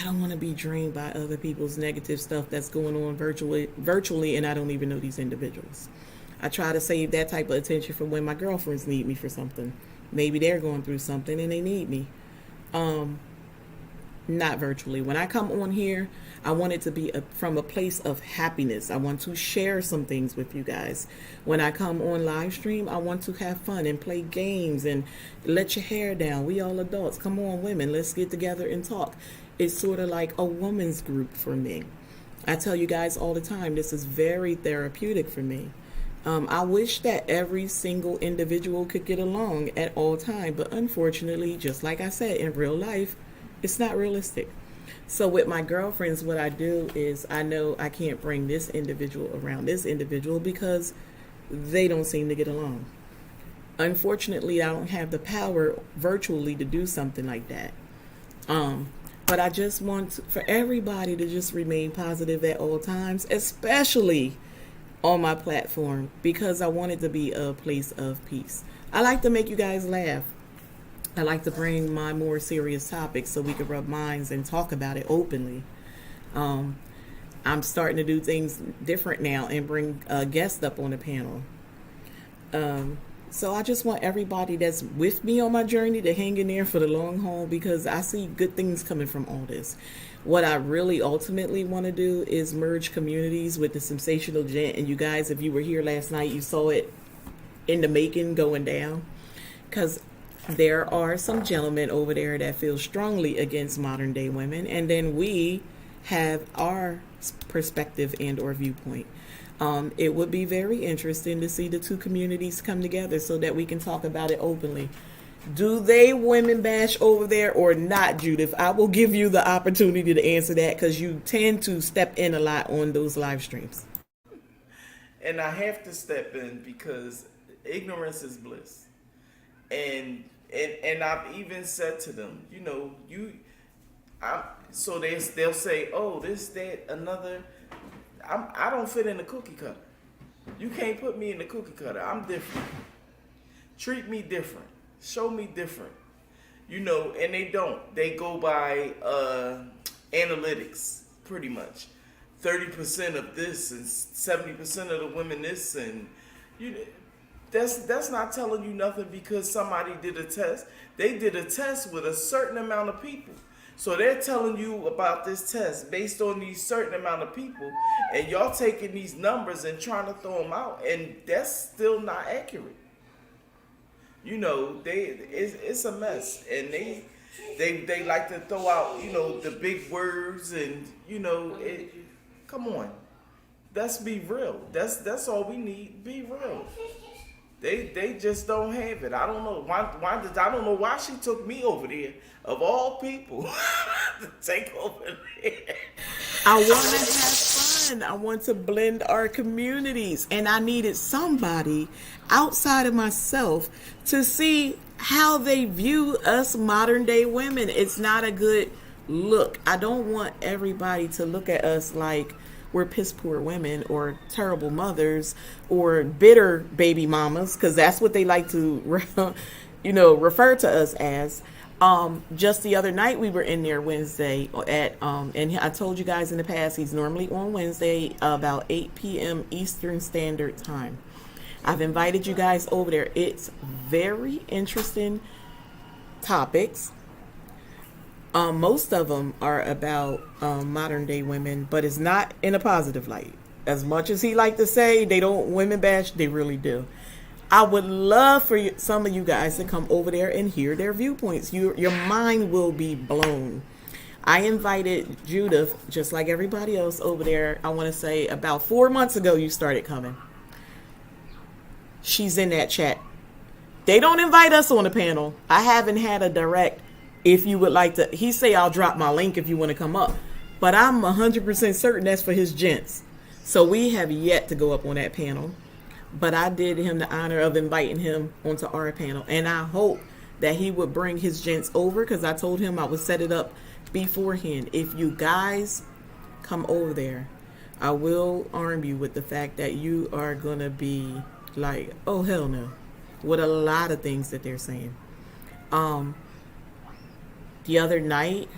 I don't want to be drained by other people's negative stuff that's going on virtually, and I don't even know these individuals. I try to save that type of attention for when my girlfriends need me for something. Maybe they're going through something and they need me. Not virtually. When I come on here, I want it to be from a place of happiness. I want to share some things with you guys. When I come on live stream, I want to have fun and play games and let your hair down. We all adults. Come on, women. Let's get together and talk. It's sort of like a woman's group for me. I tell you guys all the time, this is very therapeutic for me. I wish that every single individual could get along at all times, but unfortunately, just like I said, in real life, it's not realistic. So with my girlfriends, what I do is I know I can't bring this individual around this individual because they don't seem to get along. Unfortunately, I don't have the power virtually to do something like that. But I just want for everybody to just remain positive at all times, especially on my platform, because I want it to be a place of peace. I like to make you guys laugh. I like to bring my more serious topics so we can rub minds and talk about it openly. I'm starting to do things different now and bring a guest up on the panel. So I just want everybody that's with me on my journey to hang in there for the long haul, because I see good things coming from all this. What I really ultimately want to do is merge communities with the sensational gent. And you guys, if you were here last night, you saw it in the making going down. Because there are some gentlemen over there that feel strongly against modern day women. And then we have our perspective and or viewpoint. It would be very interesting to see the two communities come together so that we can talk about it openly. Do they women bash over there or not, Judith? I will give you the opportunity to answer that because you tend to step in a lot on those live streams. And I have to step in because ignorance is bliss. And I've even said to them, so they'll say, oh, this, that, another. I don't fit in the cookie cutter. You can't put me in the cookie cutter. I'm different. Treat me different. Show me different. And they don't. They go by analytics, pretty much. 30% of this and 70% of the women this, and that's not telling you nothing because somebody did a test. They did a test with a certain amount of people. So they're telling you about this test based on these certain amount of people, and y'all taking these numbers and trying to throw them out, and that's still not accurate. It's a mess, and they like to throw out the big words, and come on, let's be real. That's all we need. Be real. They just don't have it. I don't know why. I don't know why she took me over there, of all people, to take over there. I want to have fun. I want to blend our communities, and I needed somebody outside of myself to see how they view us modern day women. It's not a good look. I don't want everybody to look at us like we're piss poor women or terrible mothers or bitter baby mamas, because that's what they like to refer to us as. Just the other night we were in there Wednesday at and I told you guys in the past he's normally on Wednesday about 8 p.m. Eastern Standard Time. I've invited you guys over there. It's very interesting topics. Most of them are about modern day women, but it's not in a positive light. As much as he like to say they don't women bash, they really do. I would love for some of you guys to come over there and hear their viewpoints. Your mind will be blown. I invited Judith, just like everybody else over there. I want to say about 4 months ago you started coming. She's in that chat. They don't invite us on the panel. I haven't had a direct. If you would like to, he say I'll drop my link if you want to come up. But I'm 100% certain that's for his gents. So we have yet to go up on that panel. But I did him the honor of inviting him onto our panel. And I hope that he would bring his gents over, because I told him I would set it up beforehand. If you guys come over there, I will arm you with the fact that you are going to be like, oh, hell no, with a lot of things that they're saying. The other night,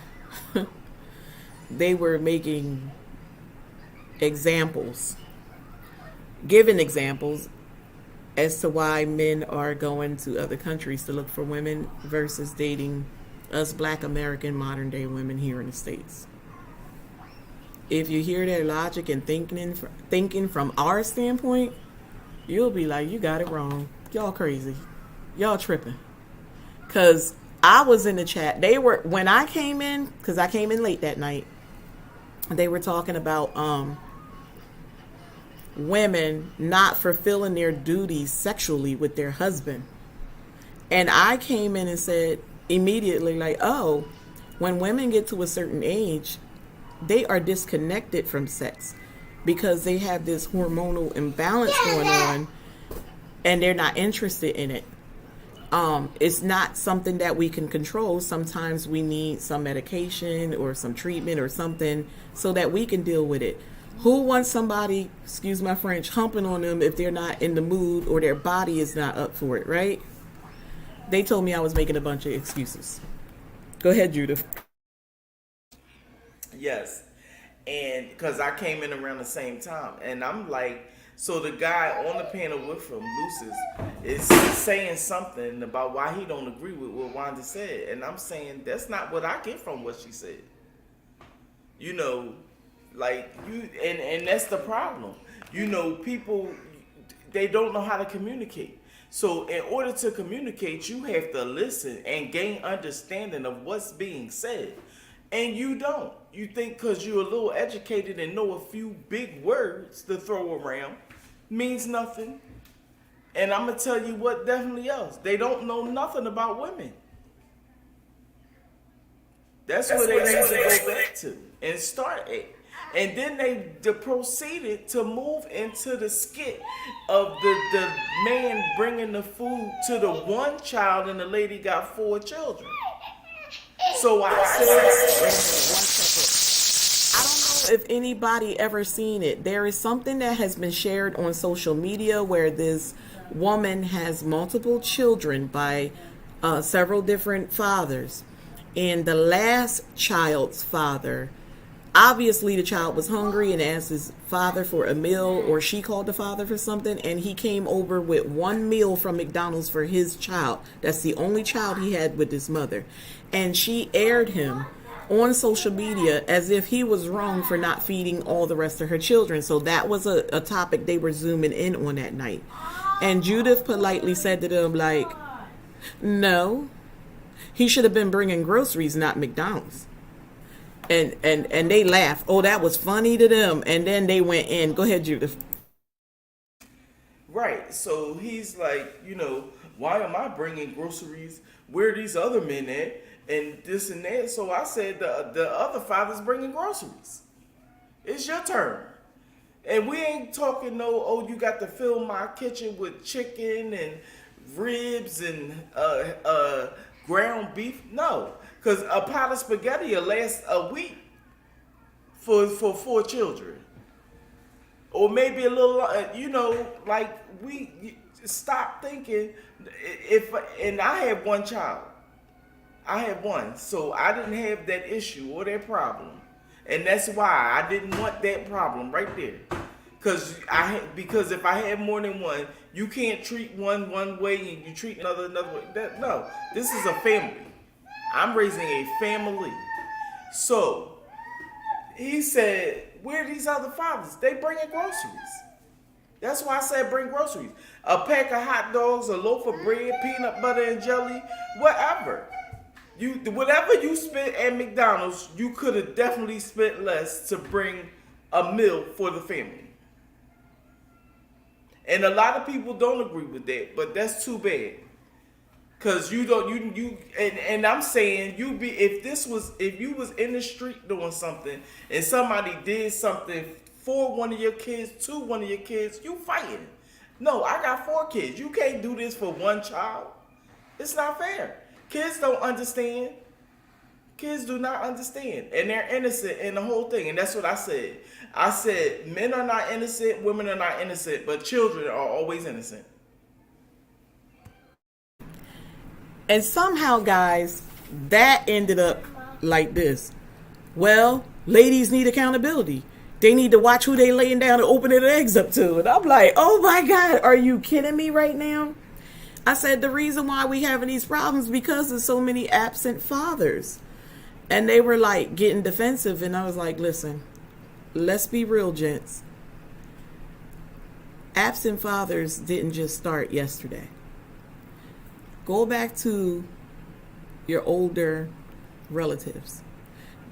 they were making examples, giving examples as to why men are going to other countries to look for women versus dating us Black American modern day women here in the States. If you hear their logic and thinking from our standpoint, you'll be like, you got it wrong. Y'all crazy. Y'all tripping. Because I was in the chat. When I came in, because I came in late that night, they were talking about women not fulfilling their duties sexually with their husband. And I came in and said immediately, like, oh, When women get to a certain age, they are disconnected from sex because they have this hormonal imbalance going on and they're not interested in it. It's not something that we can control. Sometimes we need some medication or some treatment or something so that we can deal with it. Who wants somebody, excuse my French, humping on them if they're not in the mood or their body is not up for it, right? They told me I was making a bunch of excuses. Go ahead, Judith. Yes. And because I came in around the same time. And I'm like, so the guy on the panel with him, Lucis, is saying something about why he don't agree with what Wanda said. And I'm saying, that's not what I get from what she said. You know, like, and that's the problem. You know, people, they don't know how to communicate. So in order to communicate, you have to listen and gain understanding of what's being said. And you don't. You think because you're a little educated and know a few big words to throw around means nothing. And I'm going to tell you what definitely else. They don't know nothing about women. That's where they need to go back to and start at. And then they proceeded to move into the skit of the man bringing the food to the one child and the lady got 4 children. So I don't know if anybody ever seen it. There is something that has been shared on social media where this woman has multiple children by several different fathers. And the last child's father, obviously the child was hungry and asked his father for a meal, or she called the father for something, and he came over with 1 meal from McDonald's for his child. That's the only child he had with his mother. And she aired him on social media as if he was wrong for not feeding all the rest of her children. So that was a topic they were zooming in on that night. And Judith politely said to them, like, no, he should have been bringing groceries, not McDonald's. And they laughed. Oh, that was funny to them. And then they went in. Go ahead, Judith. Right. So he's like, you know, why am I bringing groceries? Where are these other men at? And this and that. So I said, the other father's bringing groceries. It's your turn. And we ain't talking no, oh, you got to fill my kitchen with chicken and ribs and ground beef. No. Because a pot of spaghetti will last a week for 4 children. Or maybe a little, you know, like stop thinking. And I have 1 child. I had 1. So I didn't have that issue or that problem. And that's why I didn't want that problem right there. Because if I had more than 1, you can't treat one way and you treat another way. No, this is a family. I'm raising a family. So he said, where are these other fathers? They bringing groceries. That's why I said bring groceries. A pack of hot dogs, a loaf of bread, peanut butter and jelly, whatever. Whatever you spent at McDonald's, you could have definitely spent less to bring a meal for the family. And a lot of people don't agree with that, but that's too bad. Cause you don't and I'm saying if you was in the street doing something and somebody did something for one of your kids, to one of your kids, you fighting. No, I got 4 kids. You can't do this for 1 child. It's not fair. Kids don't understand. Kids do not understand. And they're innocent in the whole thing. And that's what I said. I said men are not innocent, women are not innocent, but children are always innocent. And somehow, guys, that ended up like this. Well, ladies need accountability. They need to watch who they laying down and opening their eggs up to. And I'm like, oh my God, are you kidding me right now? I said the reason why we having these problems because there's so many absent fathers. And they were like getting defensive. And I was like, listen, let's be real, gents. Absent fathers didn't just start yesterday. Go back to your older relatives.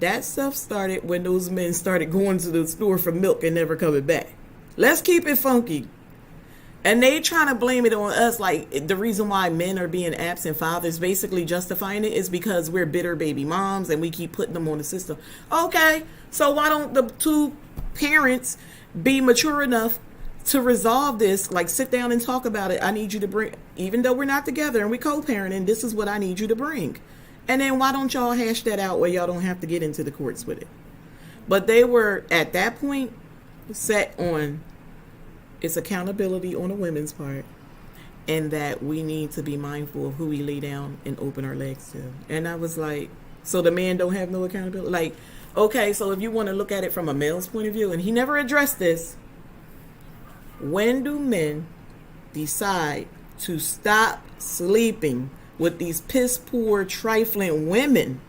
That stuff started when those men started going to the store for milk and never coming back. Let's keep it funky. And they trying to blame it on us, like the reason why men are being absent fathers, basically justifying it is because we're bitter baby moms and we keep putting them on the system. Okay, so why don't the two parents be mature enough to resolve this? Like, sit down and talk about it. I need you to bring, even though we're not together and we co-parenting, this is what I need you to bring. And then why don't y'all hash that out where y'all don't have to get into the courts with it? But they were, at that point, set on it's accountability on the women's part, and that we need to be mindful of who we lay down and open our legs to. And I was like, so the man don't have no accountability? Like, okay, so if you want to look at it from a male's point of view, and he never addressed this, when do men decide to stop sleeping with these piss poor trifling women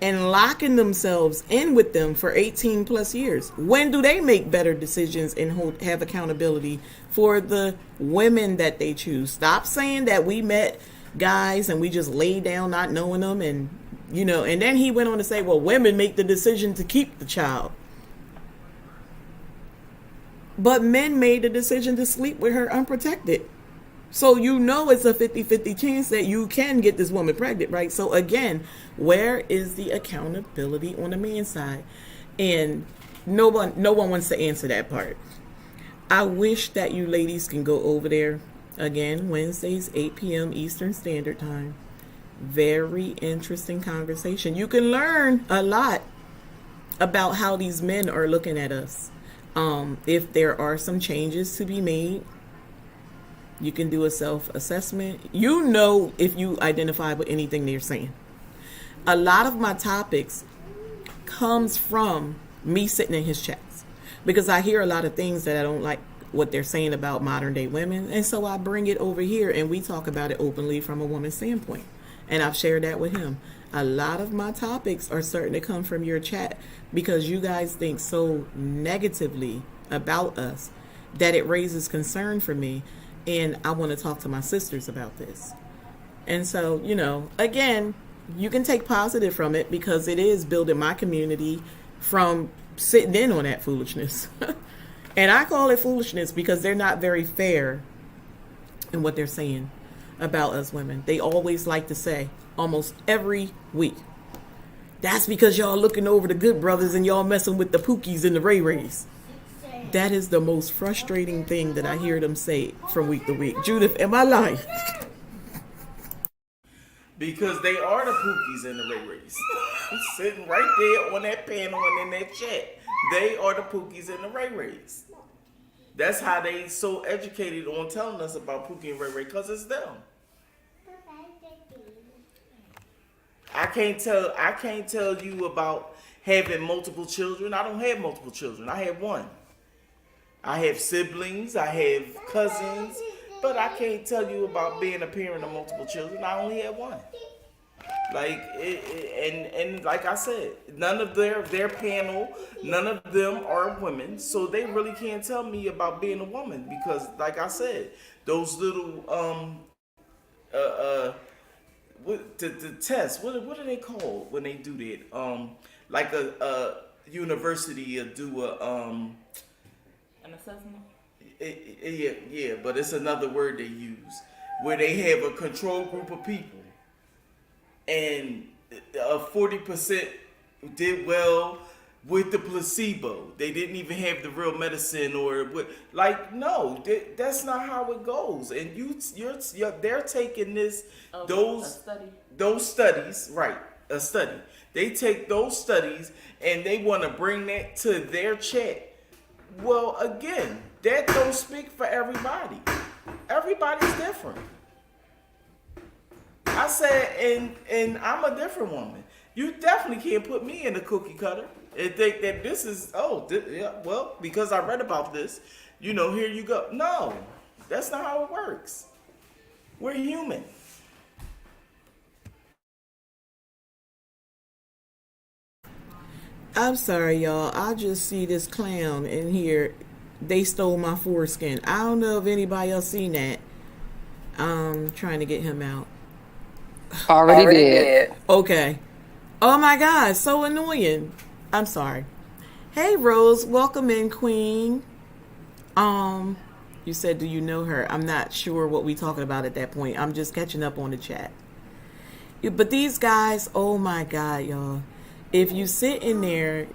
and locking themselves in with them for 18 plus years? When do they make better decisions and have accountability for the women that they choose? Stop saying that we met guys and we just laid down not knowing them, and and then he went on to say, well, women make the decision to keep the child. But men made the decision to sleep with her unprotected. So it's a 50-50 chance that you can get this woman pregnant, right? So again, where is the accountability on the man's side? And no one wants to answer that part. I wish that you ladies can go over there again, Wednesdays, 8 p.m. Eastern Standard Time. Very interesting conversation. You can learn a lot about how these men are looking at us. If there are some changes to be made, you can do a self-assessment. If you identify with anything they're saying. A lot of my topics comes from me sitting in his chats, because I hear a lot of things that I don't like what they're saying about modern day women. And so I bring it over here and we talk about it openly from a woman's standpoint. And I've shared that with him. A lot of my topics are starting to come from your chat because you guys think so negatively about us that it raises concern for me. And I want to talk to my sisters about this. And so, again, you can take positive from it because it is building my community from sitting in on that foolishness. And I call it foolishness because they're not very fair in what they're saying about us women. They always like to say, almost every week, that's because y'all looking over the good brothers and y'all messing with the Pookies and the Ray Rays. That is the most frustrating thing that I hear them say from week to week. Judith, am I lying? Because they are the Pookies and the Ray Rays. Sitting right there on that panel and in that chat. They are the Pookies and the Ray Rays. That's how they so educated on telling us about Pookie and Ray Ray, because it's them. I can't tell you about having multiple children. I don't have multiple children. I have one. I have siblings. I have cousins. But I can't tell you about being a parent of multiple children. I only have one. And like I said, none of their panel, none of them are women, so they really can't tell me about being a woman because, like I said, those little the tests, what are they called when they do that? Like a university do an assessment. Yeah, but it's another word they use where they have a control group of people. And 40% did well with the placebo. They didn't even have the real medicine no, that's not how it goes. And they're taking those studies, right? A study. They take those studies and they want to bring that to their chat. Well, again, that don't speak for everybody. Everybody's different. I said, and I'm a different woman. You definitely can't put me in a cookie cutter and think that this is, because I read about this, here you go. No, that's not how it works. We're human. I'm sorry, y'all. I just see this clown in here. They stole my foreskin. I don't know if anybody else seen that. I'm trying to get him out. Already did. Okay. Oh my God, so annoying. I'm sorry. Hey Rose, welcome in, Queen. You said, do you know her? I'm not sure what we talking about at that point. I'm just catching up on the chat. But these guys, oh my God, y'all. If you sit in there,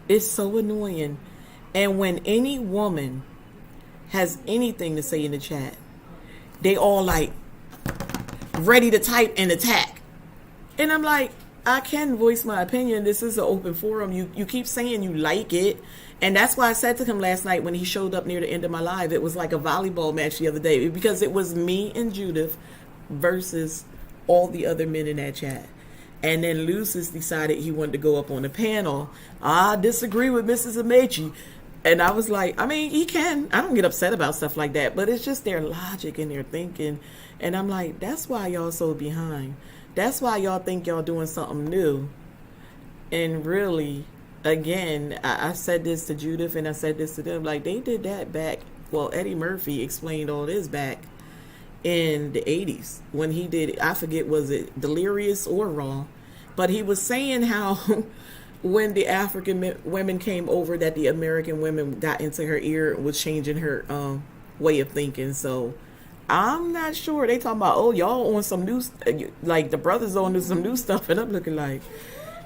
it's so annoying. And when any woman has anything to say in the chat, they all like ready to type and attack. And I'm like, I can voice my opinion. This is an open forum. You keep saying you like it. And that's why I said to him last night when he showed up near the end of my live, it was like a volleyball match the other day, because it was me and Judith versus all the other men in that chat. And then Lucis decided he wanted to go up on the panel. I disagree with MrsAmaechi. And I was like, I mean, he can. I don't get upset about stuff like that, but it's just their logic and their thinking. And I'm like, that's why y'all so behind. That's why y'all think y'all doing something new. And really, again, I said this to Judith and I said this to them. Like, they did that back. Well, Eddie Murphy explained all this back in the 80s when he did, I forget, was it Delirious or Raw? But he was saying how when the African women came over, that the American women got into her ear, was changing her way of thinking. So I'm not sure. They talking about, oh, y'all on some new, like the brothers on some new stuff. And I'm looking like,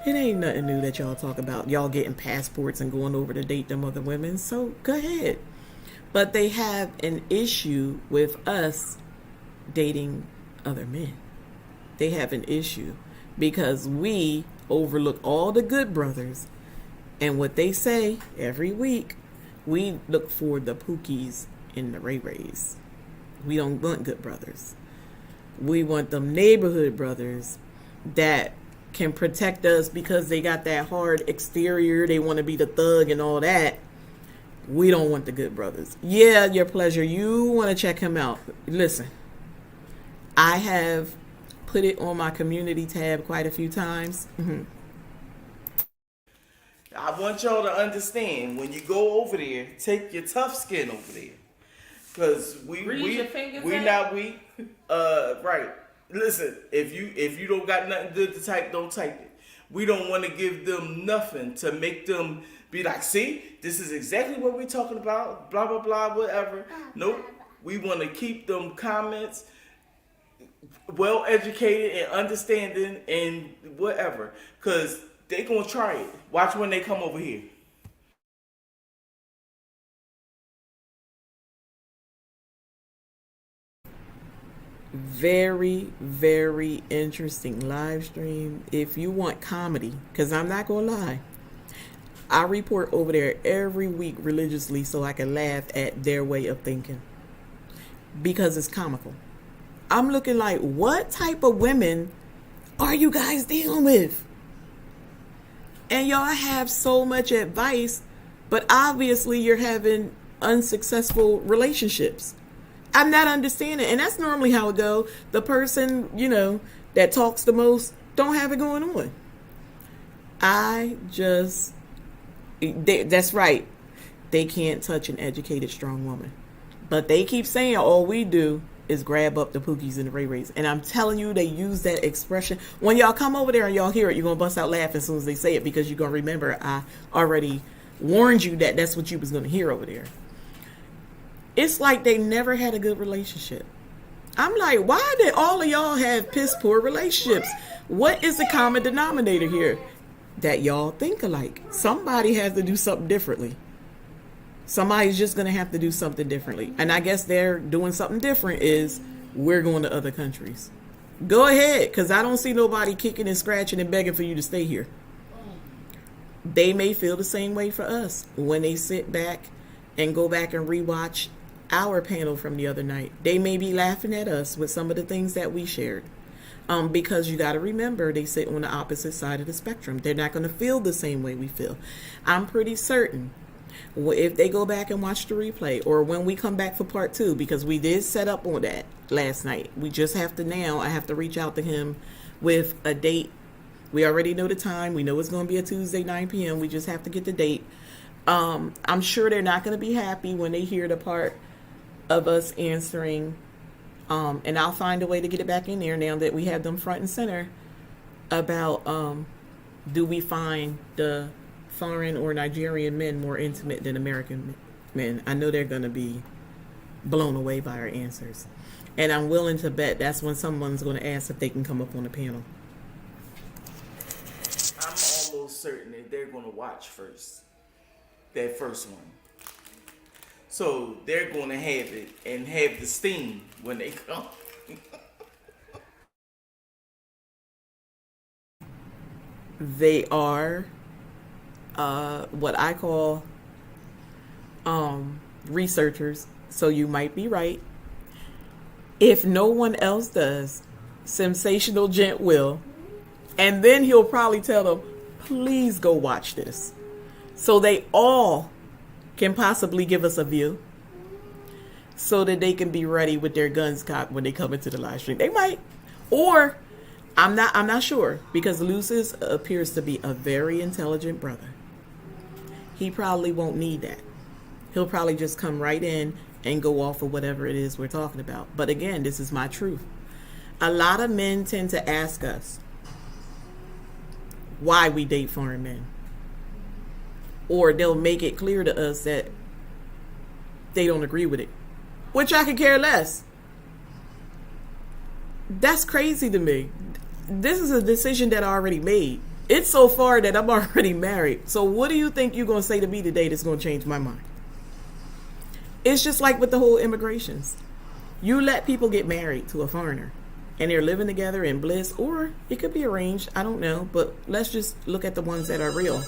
it ain't nothing new that y'all talk about. Y'all getting passports and going over to date them other women. So go ahead. But they have an issue with us dating other men. They have an issue because we overlook all the good brothers, and what they say every week, we look for the Pookies and the Ray Rays. We don't want good brothers. We want them neighborhood brothers that can protect us because they got that hard exterior. They want to be the thug and all that. We don't want the good brothers. Yeah, your pleasure. You want to check him out. Listen, I have put it on my community tab quite a few times. I want y'all to understand, when you go over there, take your tough skin over there, because we not weak. Right. Listen, if you don't got nothing good to type, don't type it. We don't want to give them nothing to make them be like, see, this is exactly what we're talking about, blah, blah, blah, whatever. Nope. We want to keep them comments well educated and understanding and whatever, because they going to try it. Watch when they come over here. Very, very interesting live stream. If you want comedy, because I'm not going to lie, I report over there every week religiously so I can laugh at their way of thinking, because it's comical. I'm looking like, what type of women are you guys dealing with? And y'all have so much advice, but obviously you're having unsuccessful relationships. I'm not understanding. And that's normally how it goes. The person, that talks the most don't have it going on. That's right. They can't touch an educated, strong woman. But they keep saying all we do is grab up the Pookies and the Ray Rays. And I'm telling you, they use that expression. When y'all come over there and y'all hear it, you're going to bust out laughing as soon as they say it, because you're going to remember I already warned you that that's what you was going to hear over there. It's like they never had a good relationship. I'm like, why did all of y'all have piss poor relationships? What is the common denominator here? That y'all think alike. Somebody has to do something differently. Somebody's just going to have to do something differently. And I guess they're doing something different is we're going to other countries. Go ahead, because I don't see nobody kicking and scratching and begging for you to stay here. They may feel the same way for us when they sit back and go back and rewatch our panel from the other night. They may be laughing at us with some of the things that we shared. Because you got to remember, they sit on the opposite side of the spectrum. They're not going to feel the same way we feel. I'm pretty certain if they go back and watch the replay, or when we come back for part 2, because we did set up on that last night. We just have to I have to reach out to him with a date. We already know the time. We know it's going to be a Tuesday, 9 p.m. We just have to get the date. I'm sure they're not going to be happy when they hear the part of us answering. And I'll find a way to get it back in there now that we have them front and center about do we find the foreign or Nigerian men more intimate than American men? men. I know they're going to be blown away by our answers. And I'm willing to bet that's when someone's going to ask if they can come up on the panel. I'm almost certain that they're going to watch first. That first one. So they're going to have it and have the steam when they come. They are what I call researchers. So you might be right. If no one else does, Sensational Gent will. And then he'll probably tell them, please go watch this. So they all can possibly give us a view so that they can be ready with their guns cocked when they come into the live stream. They might. Or I'm not sure, because Lucis appears to be a very intelligent brother. He probably won't need that. He'll probably just come right in and go off of whatever it is we're talking about. But again, this is my truth. A lot of men tend to ask us why we date foreign men. Or they'll make it clear to us that they don't agree with it, which I could care less. That's crazy to me. This is a decision that I already made. It's so far that I'm already married. So what do you think you're going to say to me today that's going to change my mind? It's just like with the whole immigrations. You let people get married to a foreigner and they're living together in bliss, or it could be arranged. I don't know. But let's just look at the ones that are real.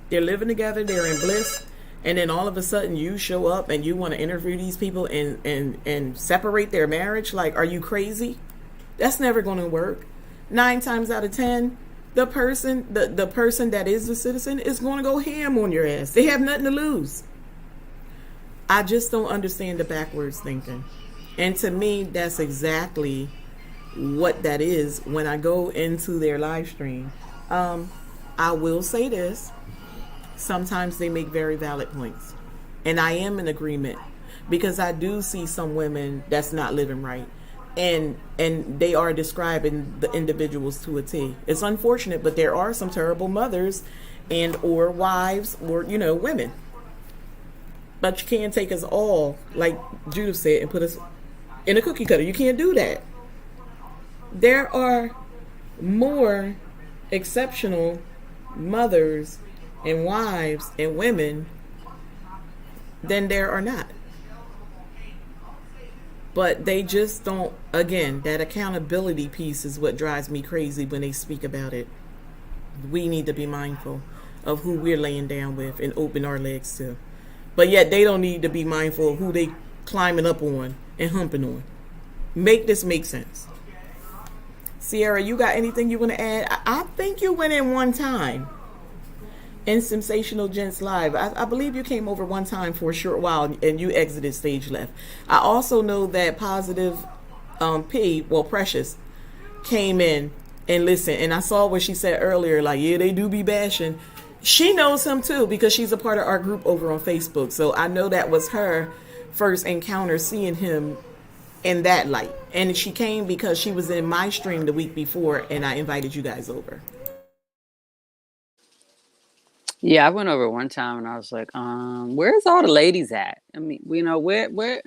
They're living together. They're in bliss. And then all of a sudden you show up and you want to interview these people and separate their marriage. Like, are you crazy? That's never going to work. 9 times out of 10, the person that is the citizen is going to go ham on your ass. They have nothing to lose. I just don't understand the backwards thinking. And to me, that's exactly what that is when I go into their live stream. I will say this. Sometimes they make very valid points. And I am in agreement, because I do see some women that's not living right. And they are describing the individuals to a T. It's unfortunate, but there are some terrible mothers and or wives or, women. But you can't take us all, like Judith said, and put us in a cookie cutter. You can't do that. There are more exceptional mothers and wives and women than there are not. But they just don't, again, that accountability piece is what drives me crazy when they speak about it. We need to be mindful of who we're laying down with and open our legs to. But yet they don't need to be mindful of who they climbing up on and humping on. Make this make sense. Sierra, you got anything you want to add? I think you went in one time in Sensational Gents Live. I believe you came over one time for a short while and you exited stage left. I also know that Positive Precious, came in and listened. And I saw what she said earlier, like, yeah, they do be bashing. She knows him too, because she's a part of our group over on Facebook. So I know that was her first encounter seeing him in that light. And she came because she was in my stream the week before and I invited you guys over. Yeah, I went over one time and I was like, where's all the ladies at? I mean, where,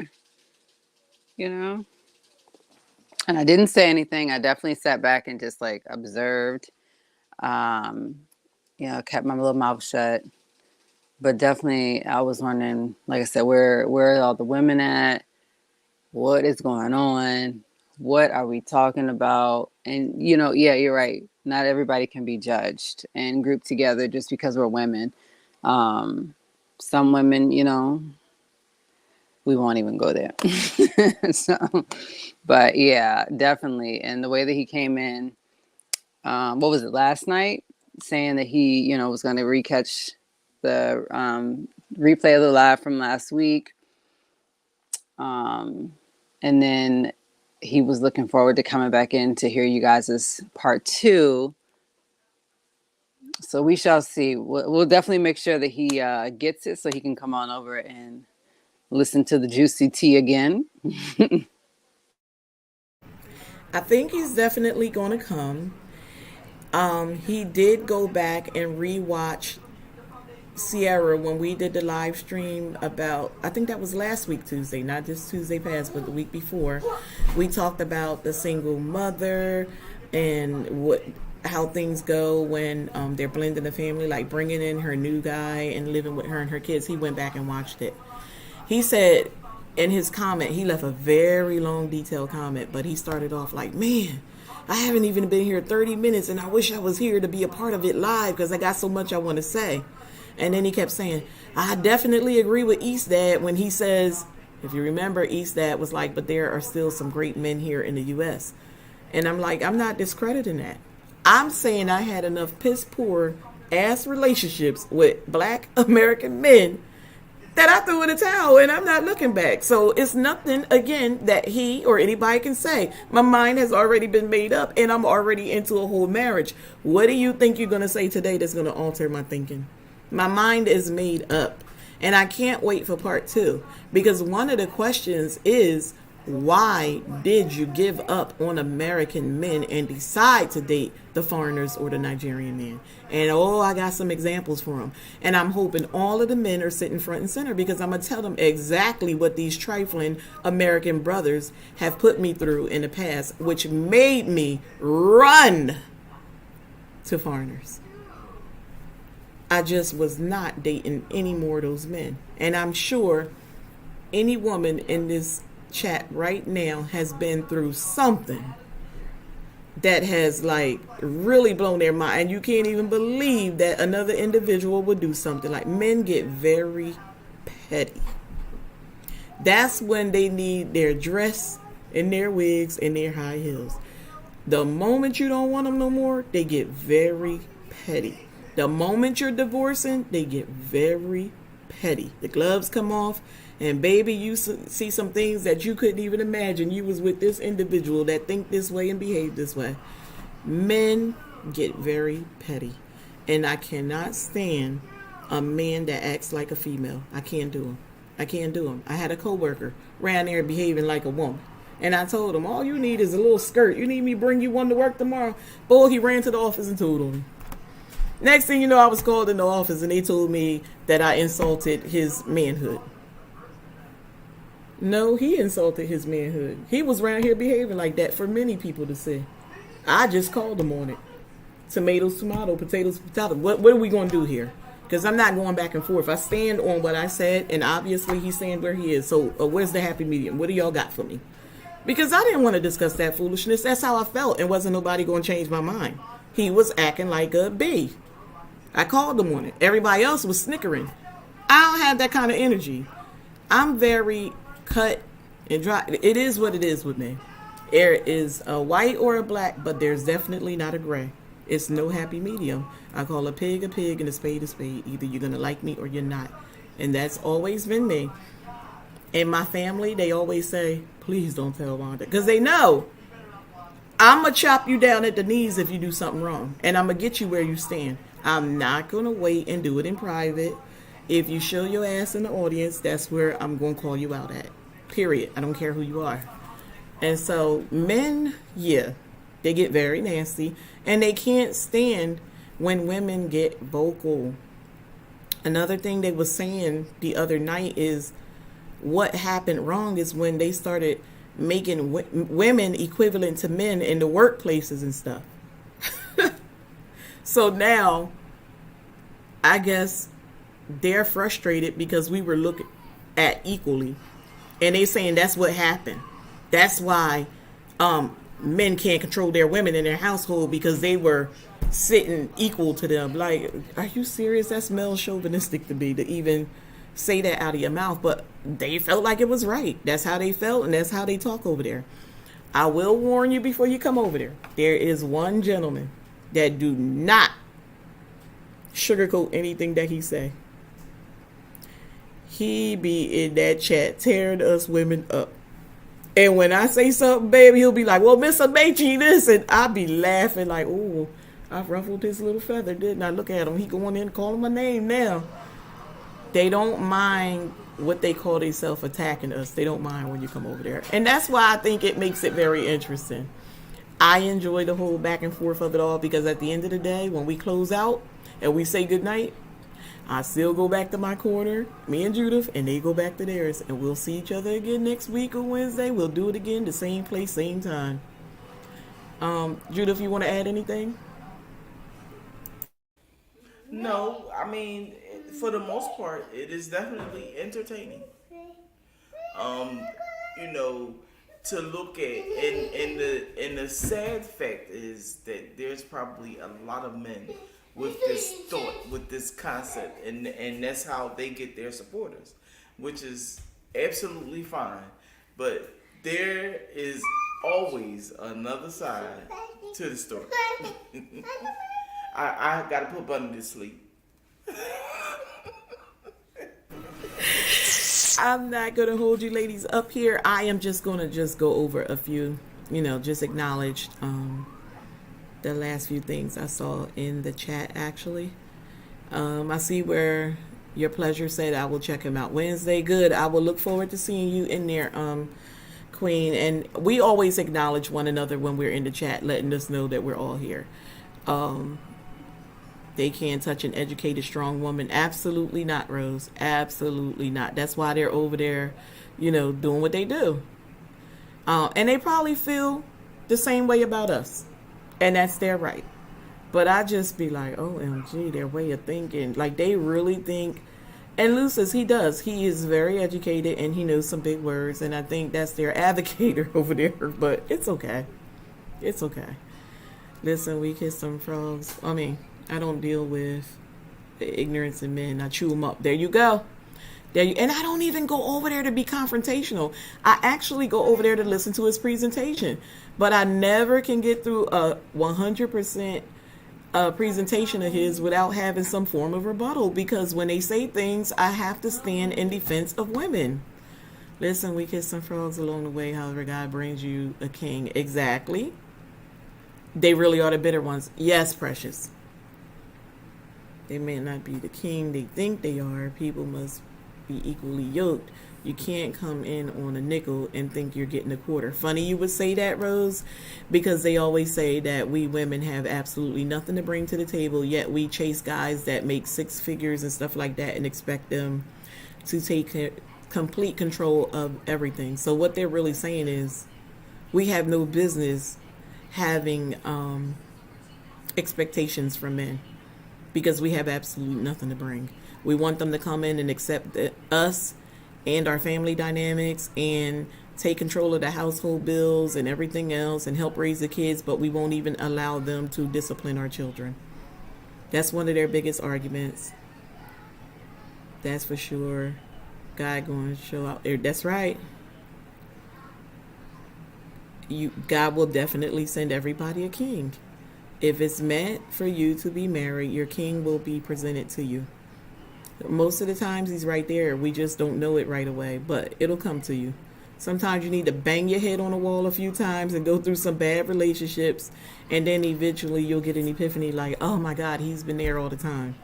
and I didn't say anything. I definitely sat back and just like observed, kept my little mouth shut. But definitely I was wondering, like I said, where are all the women at? What is going on? What are we talking about? And, yeah, you're right. Not everybody can be judged and grouped together just because we're women. Some women, we won't even go there. But yeah, definitely. And the way that he came in, what was it, last night? Saying that he, was going to recatch the replay of the live from last week. And then he was looking forward to coming back in to hear you guys' part 2. So we shall see. We'll definitely make sure that he gets it so he can come on over and listen to the juicy tea again. I think he's definitely going to come. He did go back and rewatch Sierra, when we did the live stream about, I think that was last week Tuesday, not just Tuesday past, but the week before, we talked about the single mother and how things go when they're blending the family, like bringing in her new guy and living with her and her kids. He went back and watched it. He said in his comment, he left a very long, detailed comment, but he started off like, man, I haven't even been here 30 minutes and I wish I was here to be a part of it live because I got so much I want to say. And then he kept saying, I definitely agree with East Dad when he says, if you remember, East Dad was like, but there are still some great men here in the U.S. And I'm like, I'm not discrediting that. I'm saying I had enough piss poor ass relationships with black American men that I threw in the towel and I'm not looking back. So it's nothing, again, that he or anybody can say. My mind has already been made up and I'm already into a whole marriage. What do you think you're going to say today that's going to alter my thinking? My mind is made up and I can't wait for part 2 because one of the questions is, why did you give up on American men and decide to date the foreigners or the Nigerian men? And I got some examples for them. And I'm hoping all of the men are sitting front and center because I'm going to tell them exactly what these trifling American brothers have put me through in the past, which made me run to foreigners. I just was not dating any more of those men. And I'm sure any woman in this chat right now has been through something that has like really blown their mind. And you can't even believe that another individual would do something. Like, men get very petty. That's when they need their dress and their wigs and their high heels. The moment you don't want them no more, they get very petty. The moment you're divorcing, they get very petty. The gloves come off, and baby, you see some things that you couldn't even imagine. You was with this individual that think this way and behave this way. Men get very petty, and I cannot stand a man that acts like a female. I can't do him. I can't do him. I had a coworker ran there behaving like a woman, and I told him, all you need is a little skirt. You need me to bring you one to work tomorrow? Boy, he ran to the office and told on me. Next thing you know, I was called in the office and they told me that I insulted his manhood. No, he insulted his manhood. He was around here behaving like that for many people to see. I just called him on it. Tomatoes, tomato, potatoes, potato. What are we going to do here? Because I'm not going back and forth. I stand on what I said, and obviously he's saying where he is. So where's the happy medium? What do y'all got for me? Because I didn't want to discuss that foolishness. That's how I felt, and wasn't nobody going to change my mind. He was acting like a bee. I called him on it. Everybody else was snickering. I don't have that kind of energy. I'm very cut and dry. It is what it is with me. There is a white or a black, but there's definitely not a gray. It's no happy medium. I call a pig and a spade a spade. Either you're going to like me or you're not. And that's always been me. In my family, they always say, please don't tell Wanda. Because they know I'm going to chop you down at the knees if you do something wrong. And I'm going to get you where you stand. I'm not going to wait and do it in private. If you show your ass in the audience, that's where I'm going to call you out at. Period. I don't care who you are. And so men, yeah, they get very nasty. And they can't stand when women get vocal. Another thing they was saying the other night is what happened wrong is when they started making women equivalent to men in the workplaces and stuff. So now, I guess they're frustrated because we were looked at equally. And they saying that's what happened. That's why men can't control their women in their household because they were sitting equal to them. Like, are you serious? That's male chauvinistic to be, to even say that out of your mouth. But they felt like it was right. That's how they felt, and that's how they talk over there. I will warn you before you come over there. There is one gentleman that do not sugarcoat anything that he say. He be in that chat tearing us women up. And when I say something, baby, he'll be like, well, MrsAmaechi this. And I be laughing like, oh, I ruffled his little feather, didn't I? Look at him. He going in calling my name now. They don't mind what they call themselves attacking us. They don't mind when you come over there. And that's why I think it makes it very interesting. I enjoy the whole back and forth of it all because at the end of the day, when we close out and we say goodnight, I still go back to my corner, me and Judith, and they go back to theirs. And we'll see each other again next week on Wednesday. We'll do it again, the same place, same time. Judith, you want to add anything? No, I mean, for the most part, it is definitely entertaining. You know, to look at, and the sad fact is that there's probably a lot of men with this thought, with this concept, and that's how they get their supporters, which is absolutely fine. But there is always another side to the story. I gotta put Bunny to sleep. I'm not going to hold you ladies up here. I am just going to go over a few, just acknowledge the last few things I saw in the chat, actually. I see where Your Pleasure said I will check him out Wednesday. Good. I will look forward to seeing you in there, Queen. And we always acknowledge one another when we're in the chat, letting us know that we're all here. They can't touch an educated, strong woman. Absolutely not, Rose. Absolutely not. That's why they're over there, doing what they do. And they probably feel the same way about us. And that's their right. But I just be like, OMG, their way of thinking. Like, they really think. And Lucis, he does. He is very educated and he knows some big words. And I think that's their advocator over there. But it's okay. It's okay. Listen, we kiss some frogs. I don't deal with the ignorance in men. I chew them up. There you go. And I don't even go over there to be confrontational. I actually go over there to listen to his presentation. But I never can get through a 100% presentation of his without having some form of rebuttal. Because when they say things, I have to stand in defense of women. Listen, we kiss some frogs along the way. However, God brings you a king. Exactly. They really are the bitter ones. Yes, precious. They may not be the king they think they are. People must be equally yoked. You can't come in on a nickel and think you're getting a quarter. Funny you would say that, Rose, because they always say that we women have absolutely nothing to bring to the table, yet we chase guys that make six figures and stuff like that and expect them to take complete control of everything. So what they're really saying is we have no business having expectations from men, because we have absolutely nothing to bring. We want them to come in and accept us and our family dynamics and take control of the household bills and everything else and help raise the kids, but we won't even allow them to discipline our children. That's one of their biggest arguments. That's for sure. God going to show out there. That's right. God will definitely send everybody a king. If it's meant for you to be married, your king will be presented to you. Most of the times he's right there. We just don't know it right away, but it'll come to you. Sometimes you need to bang your head on the wall a few times and go through some bad relationships, and then eventually you'll get an epiphany like, oh my God, he's been there all the time.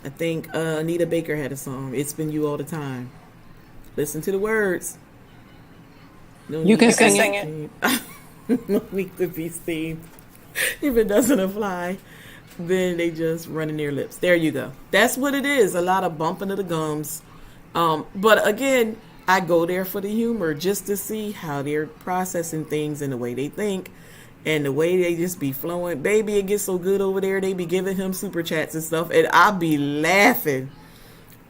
I think Anita Baker had a song, It's Been You All the Time. Listen to the words. No You can sing it. No need to be seen. If it doesn't apply, then they just run in their lips. There you go. That's what it is. A lot of bumping of the gums. But again, I go there for the humor, just to see how they're processing things and the way they think and the way they just be flowing. Baby, it gets so good over there. They be giving him super chats and stuff, and I be laughing.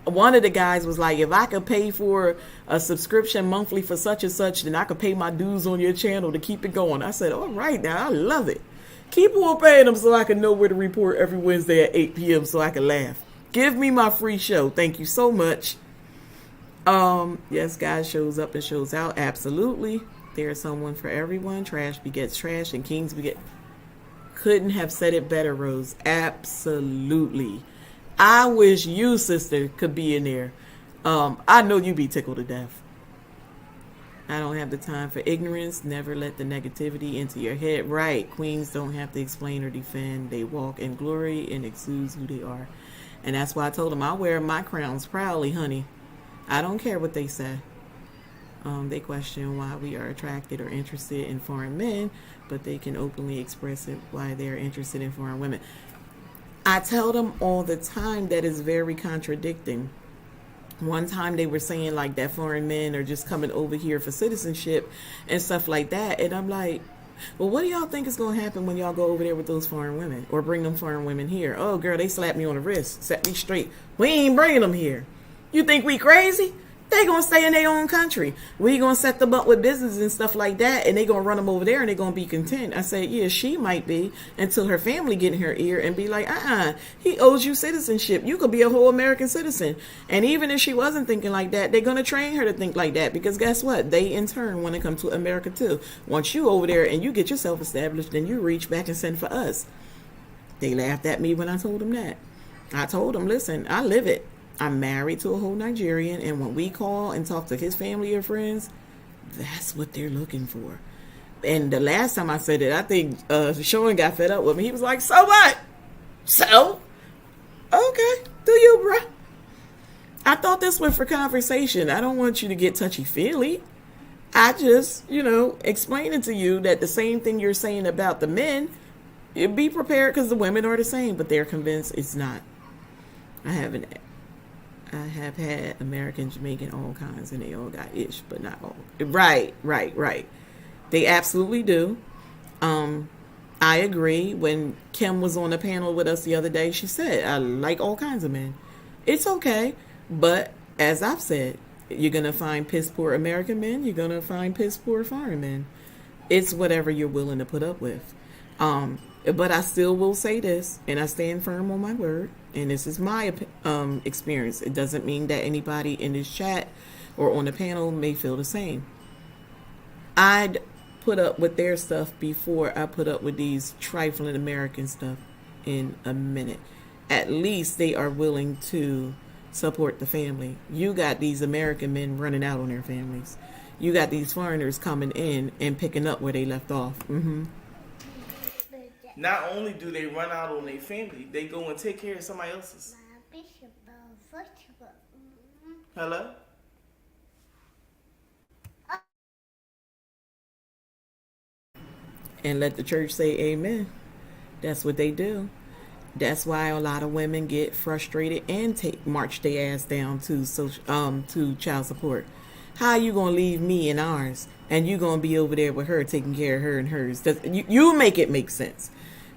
One of the guys was like, if I could pay for a subscription monthly for such and such, then I could pay my dues on your channel to keep it going. I said, all right, now I love it. Keep on paying them so I can know where to report every Wednesday at 8 p.m. so I can laugh. Give me my free show. Thank you so much. Yes, God shows up and shows out. Absolutely. There's someone for everyone. Trash begets trash and kings beget. Couldn't have said it better, Rose. Absolutely. I wish you, sister, could be in there. I know you be tickled to death. I don't have the time for ignorance. Never let the negativity into your head. Right. Queens don't have to explain or defend. They walk in glory and exude who they are. And that's why I told them I wear my crowns proudly, honey. I don't care what they say. They question why we are attracted or interested in foreign men, but they can openly express it why they're interested in foreign women. I tell them all the time that is very contradicting. One time they were saying like that foreign men are just coming over here for citizenship and stuff like that. And I'm like, well, what do y'all think is going to happen when y'all go over there with those foreign women or bring them foreign women here? Oh, girl, they slapped me on the wrist, set me straight. We ain't bringing them here. You think we crazy? They going to stay in their own country. We going to set them up with business and stuff like that, and they going to run them over there, and they going to be content. I said, yeah, she might be, until her family get in her ear and be like, he owes you citizenship. You could be a whole American citizen. And even if she wasn't thinking like that, they're going to train her to think like that, because guess what? They, in turn, want to come to America, too. Once you over there and you get yourself established, then you reach back and send for us. They laughed at me when I told them that. I told them, listen, I live it. I'm married to a whole Nigerian, and when we call and talk to his family or friends, that's what they're looking for. And the last time I said it, I think Sean got fed up with me. He was like, so what? So? Okay, do you, bruh? I thought this went for conversation. I don't want you to get touchy-feely. I just, explaining to you that the same thing you're saying about the men, be prepared because the women are the same, but they're convinced it's not. I have had American, Jamaican, all kinds, and they all got ish, but not all. Right. They absolutely do. I agree. When Kim was on the panel with us the other day, she said, I like all kinds of men. It's okay. But as I've said, you're going to find piss poor American men. You're going to find piss poor foreign men. It's whatever you're willing to put up with. But I still will say this, and I stand firm on my word, and this is my experience. It doesn't mean that anybody in this chat or on the panel may feel the same. I'd put up with their stuff before I put up with these trifling American stuff in a minute. At least they are willing to support the family. You got these American men running out on their families. You got these foreigners coming in and picking up where they left off. Not only do they run out on their family, they go and take care of somebody else's. Hello? And let the church say amen. That's what they do. That's why a lot of women get frustrated and march their ass down to child support. How you gonna leave me and ours, and you gonna be over there with her taking care of her and hers? You make it make sense,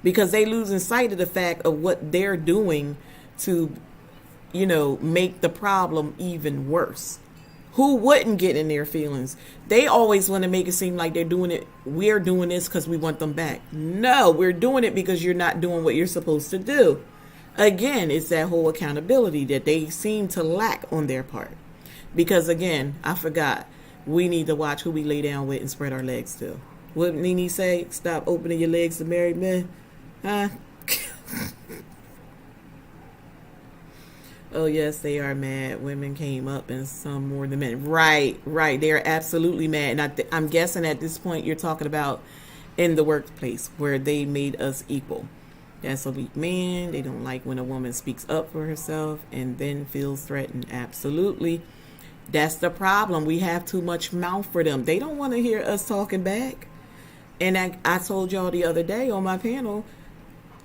because they losing sight of the fact of what they're doing to, make the problem even worse. Who wouldn't get in their feelings? They always want to make it seem like they're doing it. We're doing this because we want them back. No, we're doing it because you're not doing what you're supposed to do. Again, it's that whole accountability that they seem to lack on their part. Because again, I forgot, we need to watch who we lay down with and spread our legs to. What did Nene say? Stop opening your legs to married men. Huh? Oh, yes, they are mad. Women came up and some more than men. Right. They are absolutely mad. And I'm guessing at this point you're talking about in the workplace where they made us equal. That's a weak man. They don't like when a woman speaks up for herself and then feels threatened. Absolutely. That's the problem. We have too much mouth for them. They don't want to hear us talking back. And I told y'all the other day on my panel,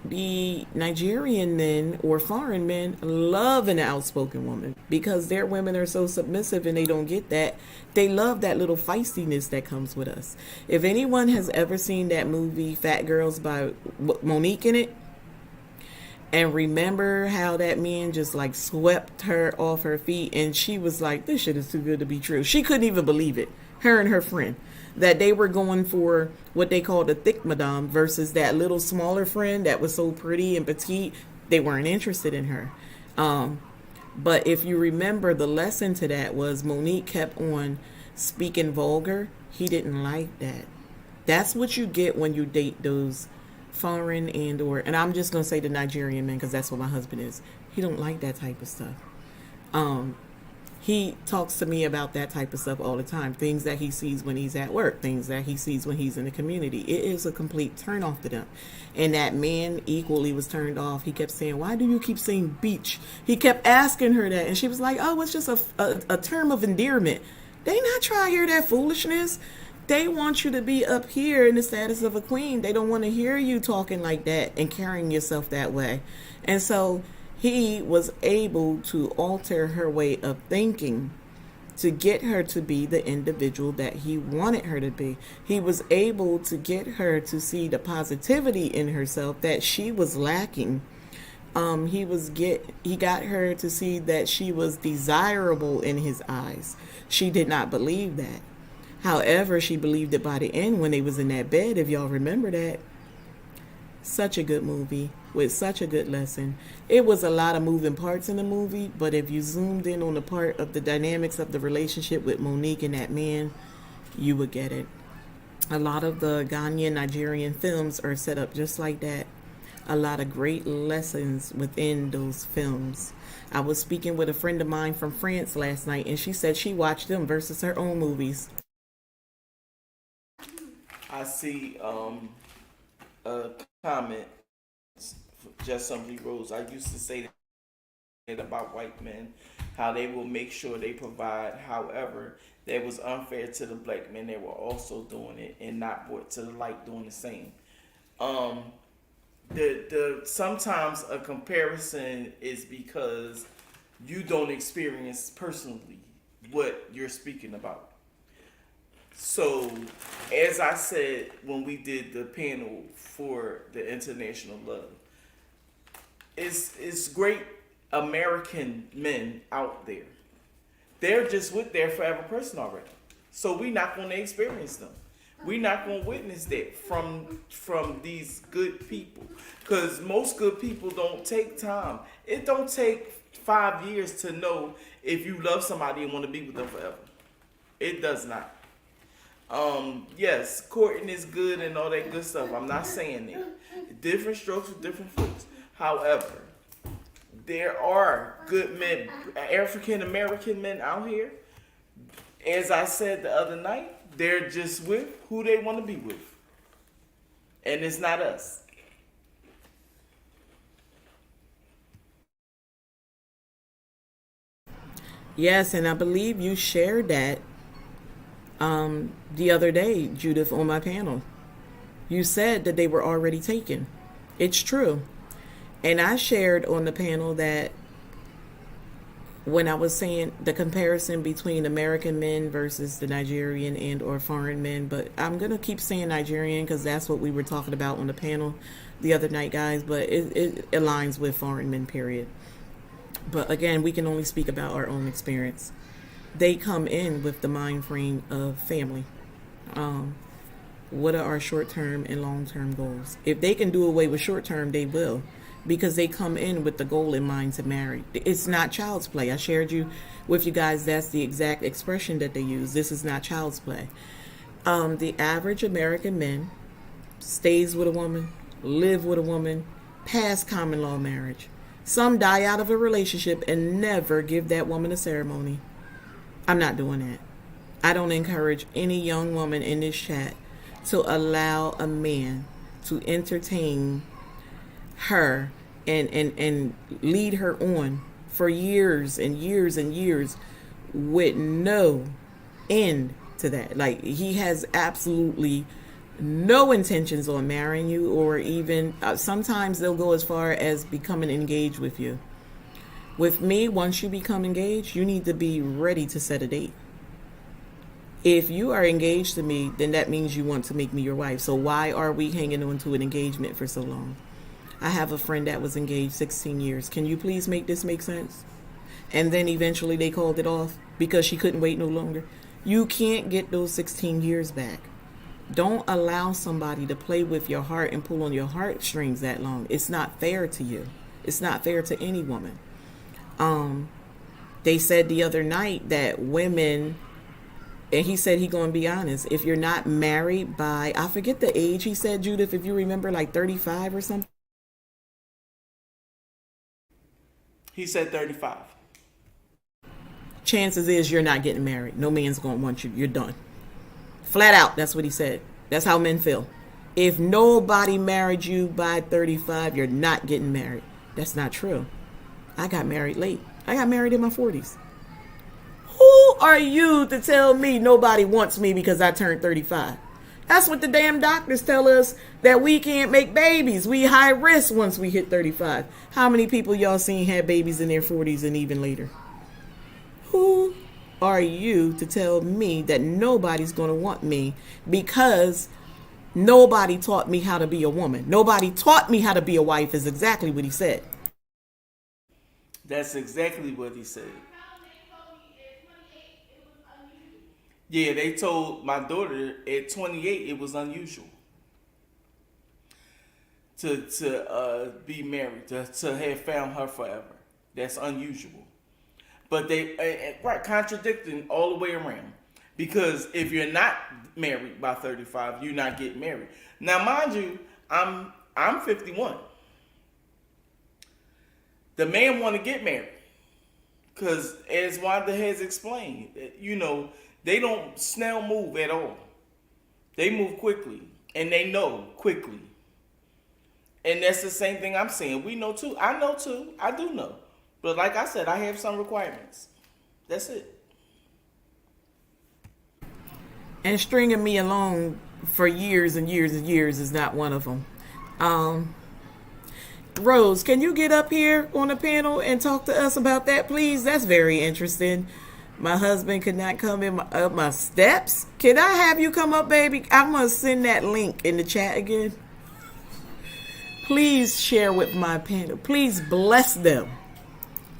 the Nigerian men or foreign men love an outspoken woman because their women are so submissive and they don't get that. They love that little feistiness that comes with us. If anyone has ever seen that movie Fat Girls by Monique in it, and remember how that man just like swept her off her feet and she was like, this shit is too good to be true. She couldn't even believe it. Her and her friend. That they were going for what they called a thick madame versus that little smaller friend that was so pretty and petite. They weren't interested in her. But if you remember, the lesson to that was Monique kept on speaking vulgar. He didn't like that. That's what you get when you date those foreign and I'm just going to say the Nigerian men because that's what my husband is. He don't like that type of stuff. He talks to me about that type of stuff all the time. Things that he sees when he's at work. Things that he sees when he's in the community. It is a complete turn off to them. And that man equally was turned off. He kept saying, why do you keep saying beach? He kept asking her that. And she was like, oh, it's just a term of endearment. They not trying to hear that foolishness. They want you to be up here in the status of a queen. They don't want to hear you talking like that and carrying yourself that way. And so he was able to alter her way of thinking to get her to be the individual that he wanted her to be. He was able to get her to see the positivity in herself that she was lacking. He got her to see that she was desirable in his eyes. She did not believe that. However, she believed it by the end when they was in that bed, if y'all remember that. Such a good movie with such a good lesson. It was a lot of moving parts in the movie, but if you zoomed in on the part of the dynamics of the relationship with Monique and that man, you would get it. A lot of the Ghanaian Nigerian films are set up just like that. A lot of great lessons within those films. I was speaking with a friend of mine from France last night, and she said she watched them versus her own movies. I see a comment. Just Somebody Rose. I used to say that about white men, how they will make sure they provide. However, that was unfair to the black men. They were also doing it and not brought to the light doing the same. The sometimes a comparison is because you don't experience personally what you're speaking about. So, as I said when we did the panel for the International Love, it's great American men out there. They're just with their forever person already. So we're not going to experience them. We're not going to witness that from these good people. Because most good people don't take time. It don't take 5 years to know if you love somebody and want to be with them forever. It does not. Yes, courting is good and all that good stuff. I'm not saying that. Different strokes for different folks. However, there are good men, African American men out here. As I said the other night, they're just with who they want to be with. And it's not us. Yes, and I believe you shared that the other day, Judith, on my panel. You said that they were already taken. It's true. And I shared on the panel that when I was saying the comparison between American men versus the Nigerian and or foreign men, but I'm going to keep saying Nigerian because that's what we were talking about on the panel the other night, guys, but it aligns with foreign men, period. But again, we can only speak about our own experience. They come in with the mind frame of family. What are our short-term and long-term goals? If they can do away with short-term, they will, because they come in with the goal in mind to marry. It's not child's play. I shared with you guys, that's the exact expression that they use. This is not child's play. The average American man stays with a woman, live with a woman, past common law marriage. Some die out of a relationship and never give that woman a ceremony. I'm not doing that. I don't encourage any young woman in this chat to allow a man to entertain her and lead her on for years and years and years with no end to that. Like, he has absolutely no intentions on marrying you, or even sometimes they'll go as far as becoming engaged with you. With me, once you become engaged, you need to be ready to set a date. If you are engaged to me, then that means you want to make me your wife. So why are we hanging on to an engagement for so long? I have a friend that was engaged 16 years. Can you please make this make sense? And then eventually they called it off because she couldn't wait no longer. You can't get those 16 years back. Don't allow somebody to play with your heart and pull on your heartstrings that long. It's not fair to you. It's not fair to any woman. They said the other night that women, and he said he gonna be honest, if you're not married by, I forget the age he said, Judith, if you remember, like 35 or something. He said 35. Chances is you're not getting married. No man's gonna want you. You're done. Flat out, that's what he said. That's how men feel. If nobody married you by 35, you're not getting married. That's not true. I got married late. I got married in my 40s. Who are you to tell me nobody wants me because I turned 35? That's what the damn doctors tell us, that we can't make babies. We high risk once we hit 35. How many people y'all seen had babies in their 40s and even later? Who are you to tell me that nobody's going to want me because nobody taught me how to be a woman? Nobody taught me how to be a wife is exactly what he said. That's exactly what he said. Yeah, they told my daughter at 28 it was unusual to be married, to have found her forever. That's unusual. But they right, contradicting all the way around. Because if you're not married by 35, you're not getting married. Now, mind you, I'm 51. The man want to get married. Because as Wanda has explained, they don't snail move at all. They move quickly. And they know quickly. And that's the same thing I'm saying. We know too. I know too. I do know. But like I said, I have some requirements. That's it. And stringing me along for years and years and years is not one of them. Rose, can you get up here on the panel and talk to us about that, please? That's very interesting. My husband could not come in up my steps. Can I have you come up, baby? I'm going to send that link in the chat again. Please share with my panel. Please bless them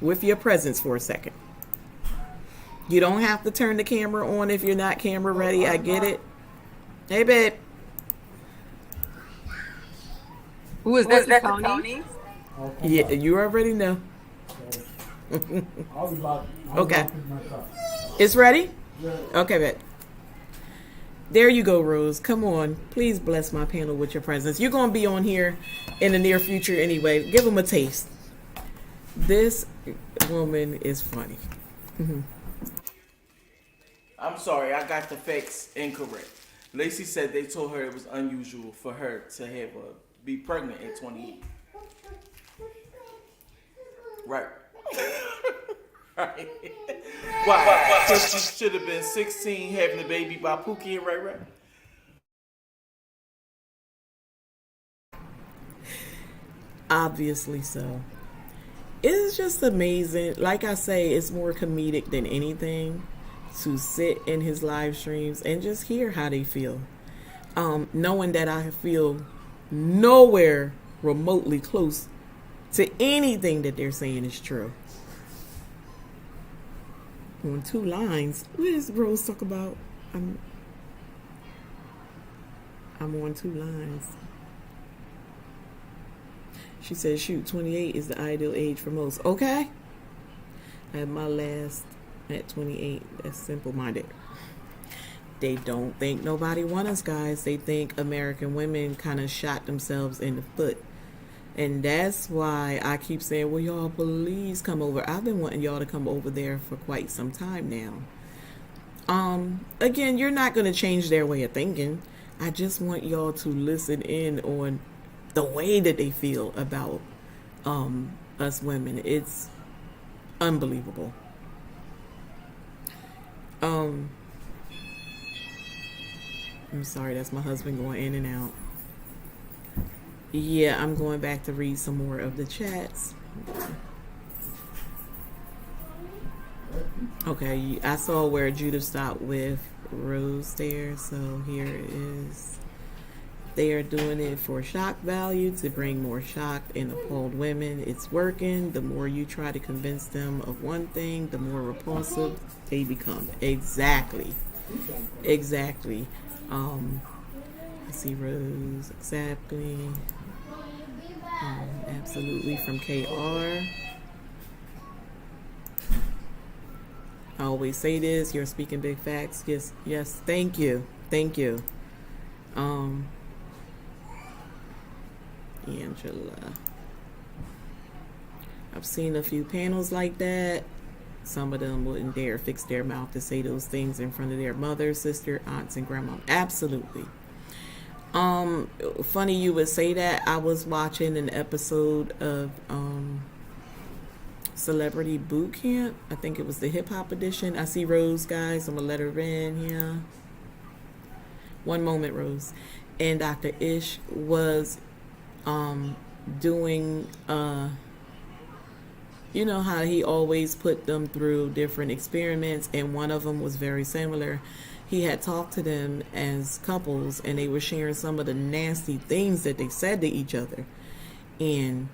with your presence for a second. You don't have to turn the camera on if you're not camera ready. I get it. Hey, babe. Who is this? Tony? Yeah, you already know. Okay. It's ready? Okay, babe. There you go, Rose. Come on. Please bless my panel with your presence. You're going to be on here in the near future anyway. Give them a taste. This woman is funny. I'm sorry, I got the facts incorrect. Lacey said they told her it was unusual for her to be pregnant at 28. Right. Right. Why? Because she should have been 16 having a baby by Pookie and Ray Ray. Obviously so. It's just amazing. Like I say, it's more comedic than anything to sit in his live streams and just hear how they feel. Knowing that I feel nowhere remotely close to anything that they're saying is true. On two lines. What does Rose talk about? I'm on two lines. She said, shoot, 28 is the ideal age for most. Okay. I had my last at 28. That's simple-minded. They don't think nobody wants us, guys. They think American women kind of shot themselves in the foot. And that's why I keep saying, well, y'all, please come over. I've been wanting y'all to come over there for quite some time now. Again, you're not going to change their way of thinking. I just want y'all to listen in on the way that they feel about us women. It's unbelievable. I'm sorry, that's my husband going in and out. Yeah, I'm going back to read some more of the chats. Okay, I saw where Judah stopped with Rose there, so here it is. They are doing it for shock value, to bring more shocked and appalled women. It's working. The more you try to convince them of one thing, the more repulsive they become. Exactly. I see Rose. Exactly. Absolutely, from KR. I always say this, you're speaking big facts. Yes, thank you. Angela. I've seen a few panels like that. Some of them wouldn't dare fix their mouth to say those things in front of their mother, sister, aunts, and grandma. Absolutely. Funny you would say that. I was watching an episode of Celebrity Boot Camp. I think it was the hip hop edition. I see Rose, guys. I'm gonna let her in here. One moment, Rose. And Dr. Ish was doing you know how he always put them through different experiments, and one of them was very similar. He had talked to them as couples, and they were sharing some of the nasty things that they said to each other. And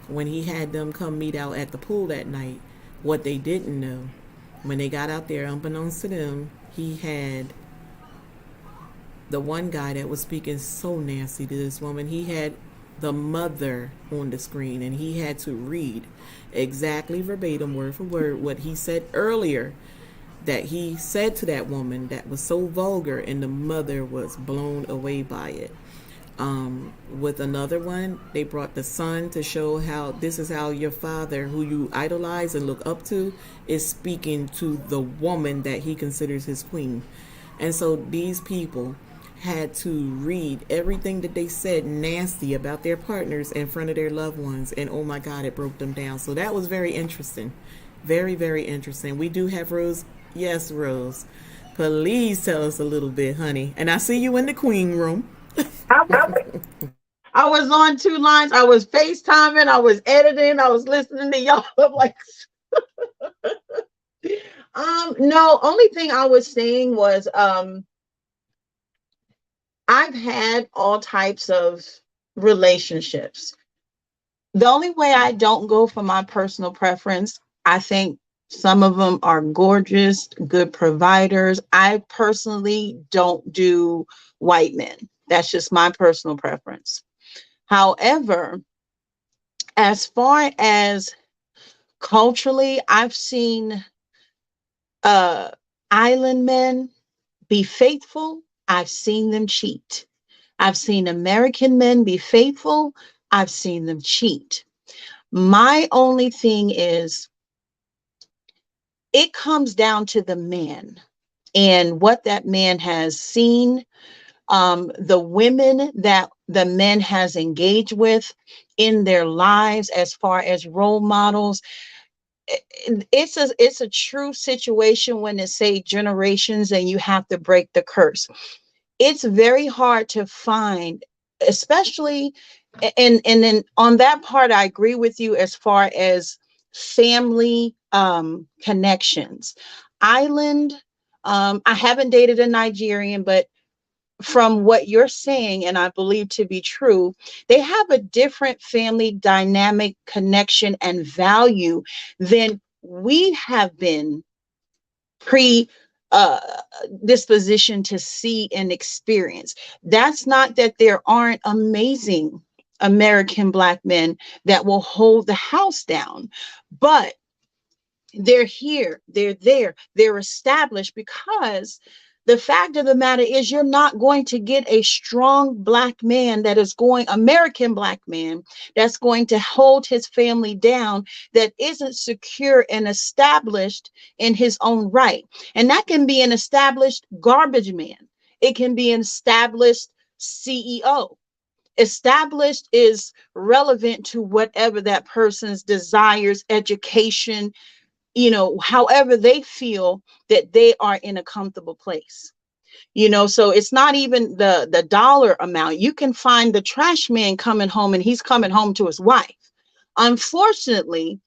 when he had them come meet out at the pool that night, what they didn't know, when they got out there, unbeknownst to them, he had the one guy that was speaking so nasty to this woman, he had the mother on the screen, and he had to read exactly verbatim, word for word, what he said earlier that he said to that woman that was so vulgar, and the mother was blown away by it. With another one, they brought the son to show how this is how your father, who you idolize and look up to, is speaking to the woman that he considers his queen. And so these people had to read everything that they said nasty about their partners in front of their loved ones, and oh my God, it broke them down. So that was very interesting. Very, very interesting. We do have Rose. Yes, Rose. Please tell us a little bit, honey. And I see you in the queen room. I was on two lines. I was FaceTiming. I was editing. I was listening to y'all. I'm like, no, only thing I was saying was, I've had all types of relationships. The only way I don't go for my personal preference, I think some of them are gorgeous, good providers. I personally don't do white men. That's just my personal preference. However, as far as culturally, I've seen island men be faithful. I've seen them cheat. I've seen American men be faithful. I've seen them cheat. My only thing is, it comes down to the man and what that man has seen, the women that the men has engaged with in their lives as far as role models. It's a true situation when it say generations and you have to break the curse. It's very hard to find, especially, and then on that part, I agree with you as far as family connections. Island, I haven't dated a Nigerian, but from what you're saying, and I believe to be true, they have a different family dynamic, connection, and value than we have been pre disposition to see and experience. That's not that there aren't amazing American Black men that will hold the house down, but they're here, they're there, they're established, because the fact of the matter is, you're not going to get a strong Black man that is going, American Black man, that's going to hold his family down, that isn't secure and established in his own right. And that can be an established garbage man. It can be an established CEO. Established is relevant to whatever that person's desires, education, however they feel that they are in a comfortable place. So it's not even the dollar amount. You can find the trash man coming home, and he's coming home to his wife. Unfortunately,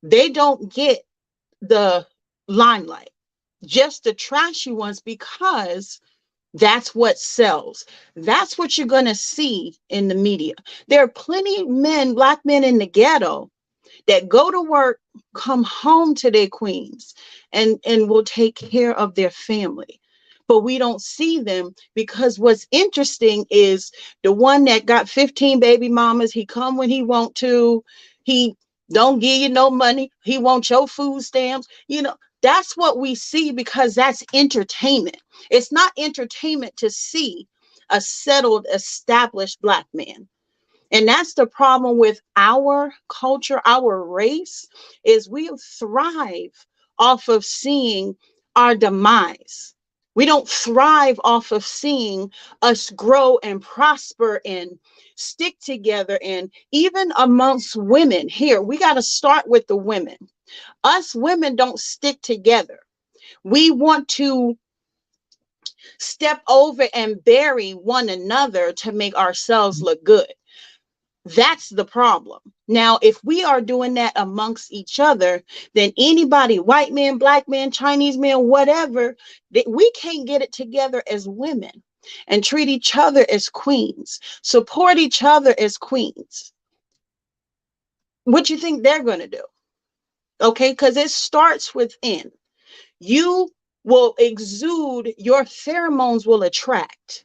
they don't get the limelight, just the trashy ones, because that's what sells. That's what you're going to see in the media. There are plenty of men, Black men in the ghetto, that go to work, come home to their queens, and will take care of their family. But we don't see them, because what's interesting is the one that got 15 baby mamas, he come when he want to, he don't give you no money, he wants your food stamps. That's what we see, because that's entertainment. It's not entertainment to see a settled, established Black man. And that's the problem with our culture, our race, is we thrive off of seeing our demise. We don't thrive off of seeing us grow and prosper and stick together. And even amongst women here, we got to start with the women. Us women don't stick together. We want to step over and bury one another to make ourselves look good. That's the problem. Now, if we are doing that amongst each other, then anybody, white man, black man, Chinese man, whatever, that we can't get it together as women and treat each other as queens, support each other as queens. What you think they're going to do? Okay, because it starts within. You will exude, your pheromones will attract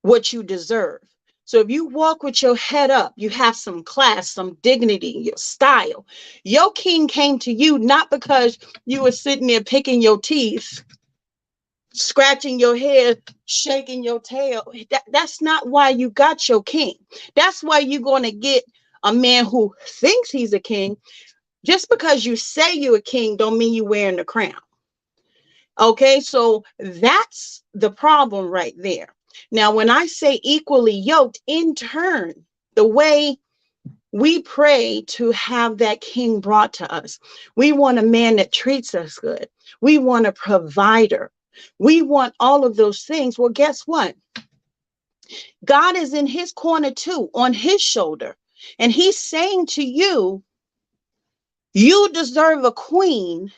what you deserve. So if you walk with your head up, you have some class, some dignity, your style. Your king came to you not because you were sitting there picking your teeth, scratching your head, shaking your tail. That's not why you got your king. That's why you're going to get a man who thinks he's a king. Just because you say you're a king don't mean you're wearing the crown. Okay, so that's the problem right there. Now, when I say equally yoked, in turn, the way we pray to have that king brought to us, we want a man that treats us good. We want a provider. We want all of those things. Well, guess what? God is in his corner too, on his shoulder. And he's saying to you, you deserve a queen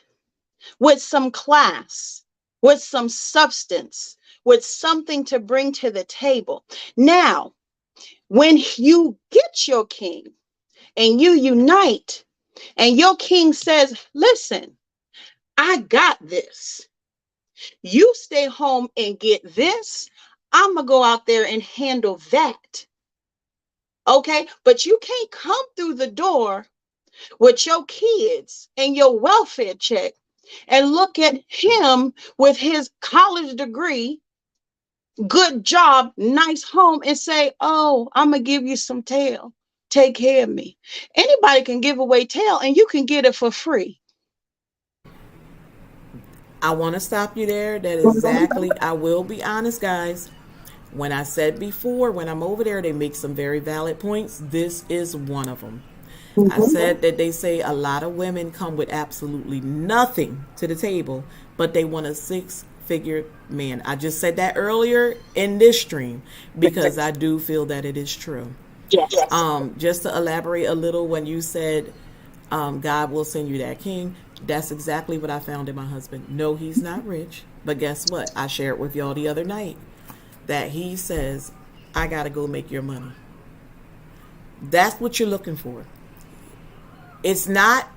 with some class, with some substance, with something to bring to the table. Now, when you get your king and you unite and your king says, listen, I got this. You stay home and get this. I'm going to go out there and handle that. Okay, but you can't come through the door with your kids and your welfare check and look at him with his college degree, good job, nice home, and say, oh, I'm going to give you some tail. Take care of me. Anybody can give away tail and you can get it for free. I want to stop you there. That is exactly, I will be honest, guys. When I said before, when I'm over there, they make some very valid points. This is one of them. I said that they say a lot of women come with absolutely nothing to the table, but they want a six-figure man. I just said that earlier in this stream because I do feel that it is true. Yes. Just to elaborate a little, when you said God will send you that king, that's exactly what I found in my husband. No, he's not rich, but guess what? I shared with y'all the other night that he says, I got to go make your money. That's what you're looking for. It's not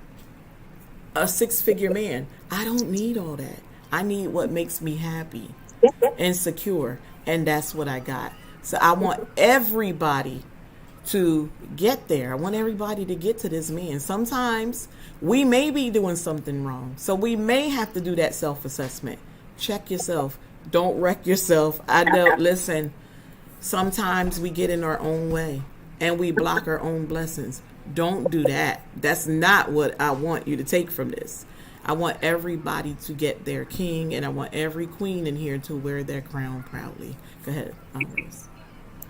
a six-figure man. I don't need all that. I need what makes me happy and secure, and that's what I got. So I want everybody to get there. I want everybody to get to this man. Sometimes we may be doing something wrong, so we may have to do that self-assessment. Check yourself. Don't wreck yourself. I know, listen, sometimes we get in our own way and we block our own blessings. Don't do that. That's not what I want you to take from this. I want everybody to get their king, and I want every queen in here to wear their crown proudly. Go ahead, Rose.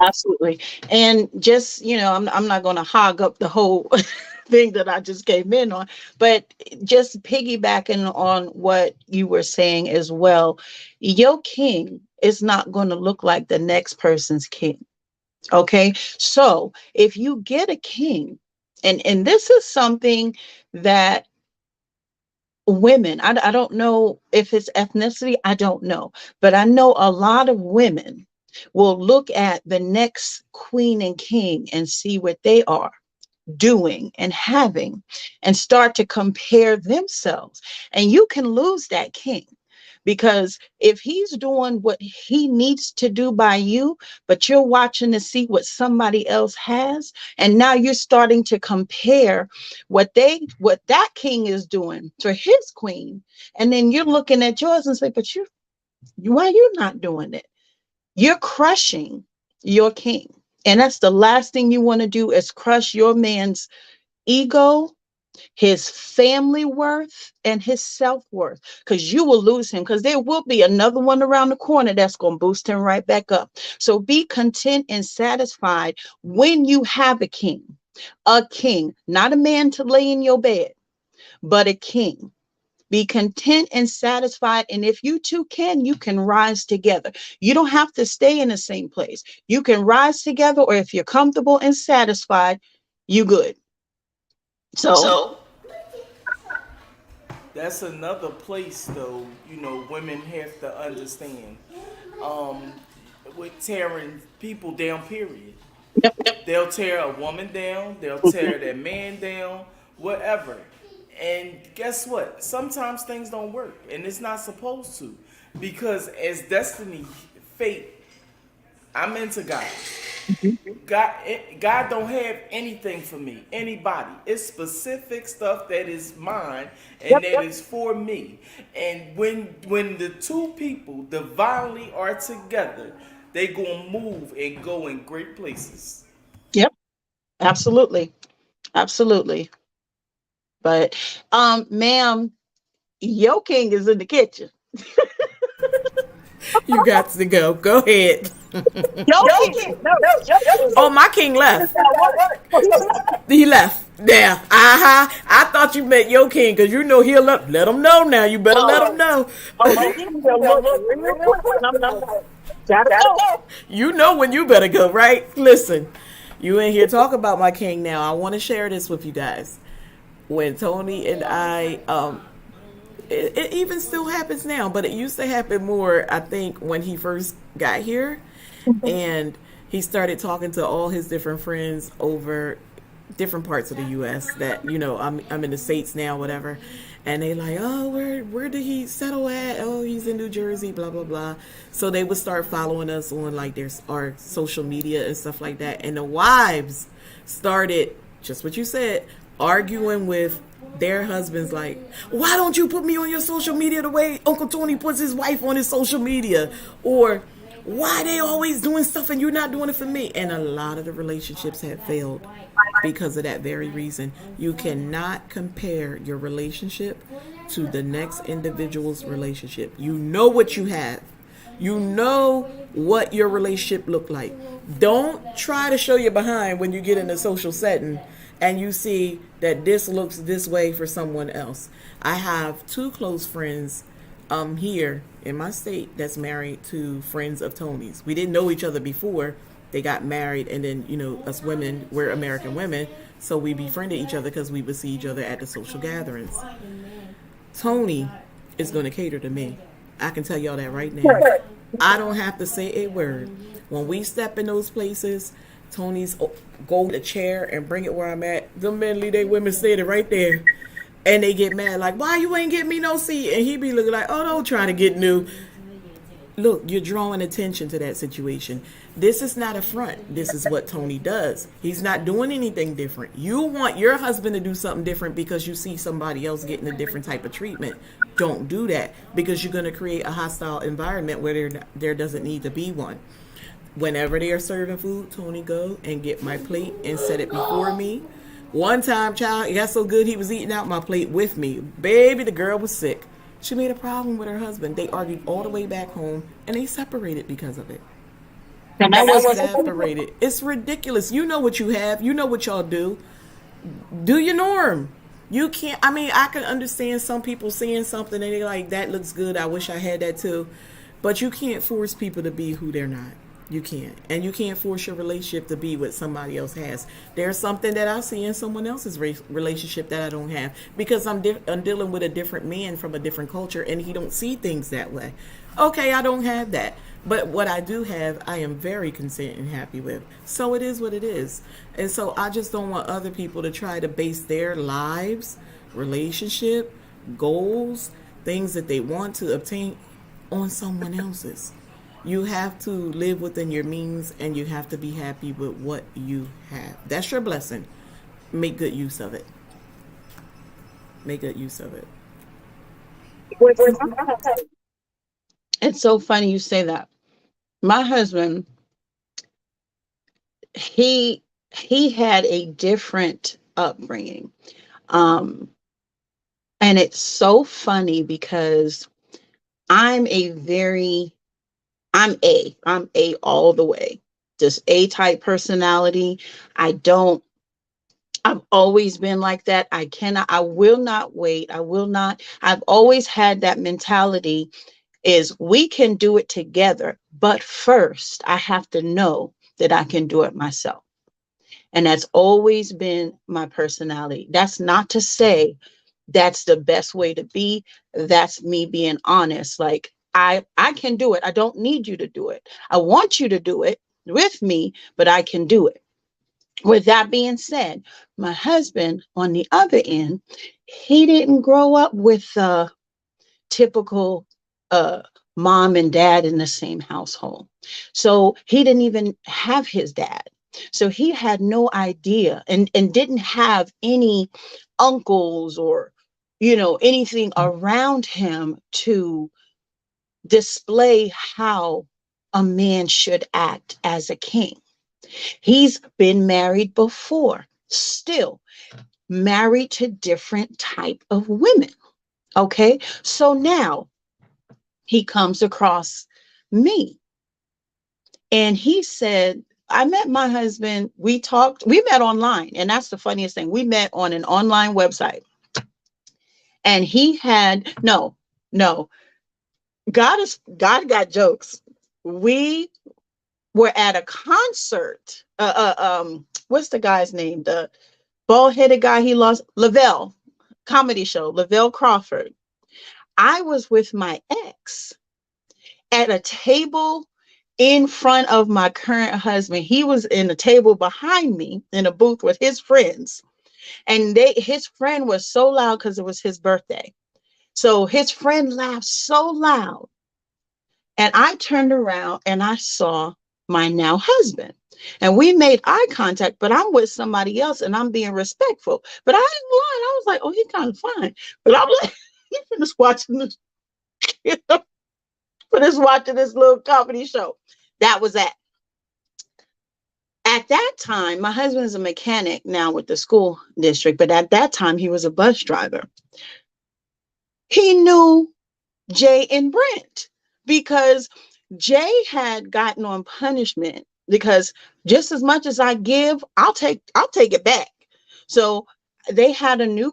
Absolutely. And just, I'm not going to hog up the whole thing that I just came in on, but just piggybacking on what you were saying as well, your king is not going to look like the next person's king. Okay. So if you get a king, and this is something that women, I don't know if it's ethnicity, I don't know, but I know a lot of women will look at the next queen and king and see what they are doing and having and start to compare themselves. And you can lose that king, because if he's doing what he needs to do by you, but you're watching to see what somebody else has, and now you're starting to compare what that king is doing for his queen, and then you're looking at yours and say, but why you not doing it? You're crushing your king. And that's the last thing you want to do, is crush your man's ego his family worth and his self-worth, because you will lose him, because there will be another one around the corner that's going to boost him right back up. So be content and satisfied when you have a king, not a man to lay in your bed, but a king. Be content and satisfied. And if you two you can rise together. You don't have to stay in the same place. You can rise together, or if you're comfortable and satisfied, you good. So that's another place, though. Women have to understand. Um, with tearing people down, period. yep, They'll tear a woman down. They'll tear their man down. Whatever. And guess what? Sometimes things don't work, and it's not supposed to, because as destiny, fate, I'm into God. God don't have anything for me, anybody. It's specific stuff that is mine and yep, that is for me. And when the two people divinely are together, they gonna move and go in great places. yep, absolutely, absolutely. But ma'am, your king is in the kitchen. You got to go. Go ahead. Your king, no, your king Oh, my king is left. at work. He left. Yeah. I thought you meant your king, because he'll let him know now. You better let him know. Oh, he will look real quick. And I'm like, gotta go. You know when you better go, right? Listen, you in here talk about my king now. I want to share this with you guys. When Tony and I, it even still happens now, but it used to happen more, I think, when he first got here. And he started talking to all his different friends over different parts of the U.S. that, I'm in the States now, whatever. And they like, oh, where did he settle at? Oh, he's in New Jersey, blah, blah, blah. So they would start following us on like our social media and stuff like that. And the wives started, just what you said, arguing with their husbands like, why don't you put me on your social media the way Uncle Tony puts his wife on his social media? Or why they always doing stuff and you're not doing it for me? And a lot of the relationships have failed because of that very reason. You cannot compare your relationship to the next individual's relationship. You know what you have. You know what your relationship look like. Don't try to show your behind when you get in a social setting and you see that this looks this way for someone else. I have two close friends here in my state that's married to friends of Tony's. We didn't know each other before they got married, and then us women, we're American women, so we befriended each other because we would see each other at the social gatherings. Tony is going to cater to me. I can tell y'all that right now. I don't have to say a word. When we step in those places, Tony's go to the chair and bring it where I'm at. Them men leave they women standing right there. And they get mad like, why you ain't get me no seat? And he be looking like, oh, don't try to get new. Look, you're drawing attention to that situation. This is not a front. This is what Tony does. He's not doing anything different. You want your husband to do something different because you see somebody else getting a different type of treatment. Don't do that, because you're going to create a hostile environment where there doesn't need to be one. Whenever they are serving food, Tony go and get my plate and set it before me. One time, child, it got so good he was eating out my plate with me. Baby, the girl was sick. She made a problem with her husband. They argued all the way back home, and they separated because of it. And that was Separated. It's ridiculous. You know what you have. You know what y'all do. Do your norm. You can't, I can understand some people seeing something and they're like, that looks good. I wish I had that too. But you can't force people to be who they're not. You can't. And you can't force your relationship to be what somebody else has. There's something that I see in someone else's relationship that I don't have, because I'm dealing with a different man from a different culture and he don't see things that way. Okay, I don't have that. But what I do have, I am very content and happy with. So it is what it is. And so I just don't want other people to try to base their lives, relationship, goals, things that they want to obtain on someone else's. You have to live within your means, and you have to be happy with what you have. That's your blessing. Make good use of it. Make good use of it. It's so funny you say that. My husband, he had a different upbringing. Um, and it's so funny because I'm I'm A all the way. Just A type personality. I don't, I've always been like that. I will not wait. I've always had that mentality is we can do it together, but first I have to know that I can do it myself. And that's always been my personality. That's not to say that's the best way to be. That's me being honest. Like I can do it. I don't need you to do it. I want you to do it with me, but I can do it. With that being said, my husband on the other end, he didn't grow up with typical uh, mom and dad in the same household. So he didn't even have his dad. So he had no idea and didn't have any uncles or, anything around him to display how a man should act as a king. He's been married before, still married to different type of women. Okay. So now he comes across me and he said, I met my husband. We met online. And that's the funniest thing. We met on an online website. And he had, no, God got jokes. We were at a concert. What's the guy's name? The bald headed guy he lost, Lavelle comedy show, Lavelle Crawford. I was with my ex at a table in front of my current husband. He was in a table behind me in a booth with his friends. And his friend was so loud because it was his birthday. So his friend laughed so loud. And I turned around and I saw my now husband. And we made eye contact, but I'm with somebody else and I'm being respectful. But I didn't lie. I was like, oh, he's kind of fine. But I'm like, he's just watching this, just watching this little comedy show. That was that. At that time, my husband is a mechanic now with the school district, but at that time he was a bus driver. He knew Jay and Brent because Jay had gotten on punishment because just as much as I give, I'll take it back. So they had a new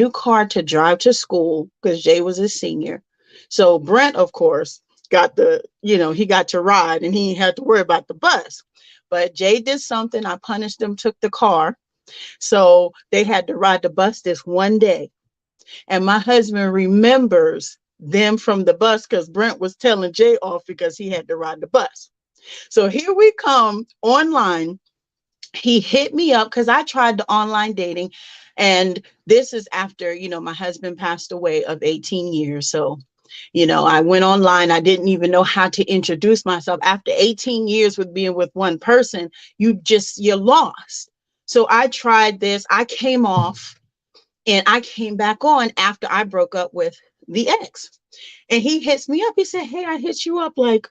car to drive to school because Jay was a senior. So Brent, of course, he got to ride and he had to worry about the bus. But Jay did something. I punished him, took the car. So they had to ride the bus this one day. And my husband remembers them from the bus because Brent was telling Jay off because he had to ride the bus. So here we come online. He hit me up because I tried the online dating. And this is after, my husband passed away of 18 years. So, I went online. I didn't even know how to introduce myself. After 18 years with being with one person, you're lost. So I tried this. I came off. And I came back on after I broke up with the ex. And he hits me up. He said, hey, I hit you up like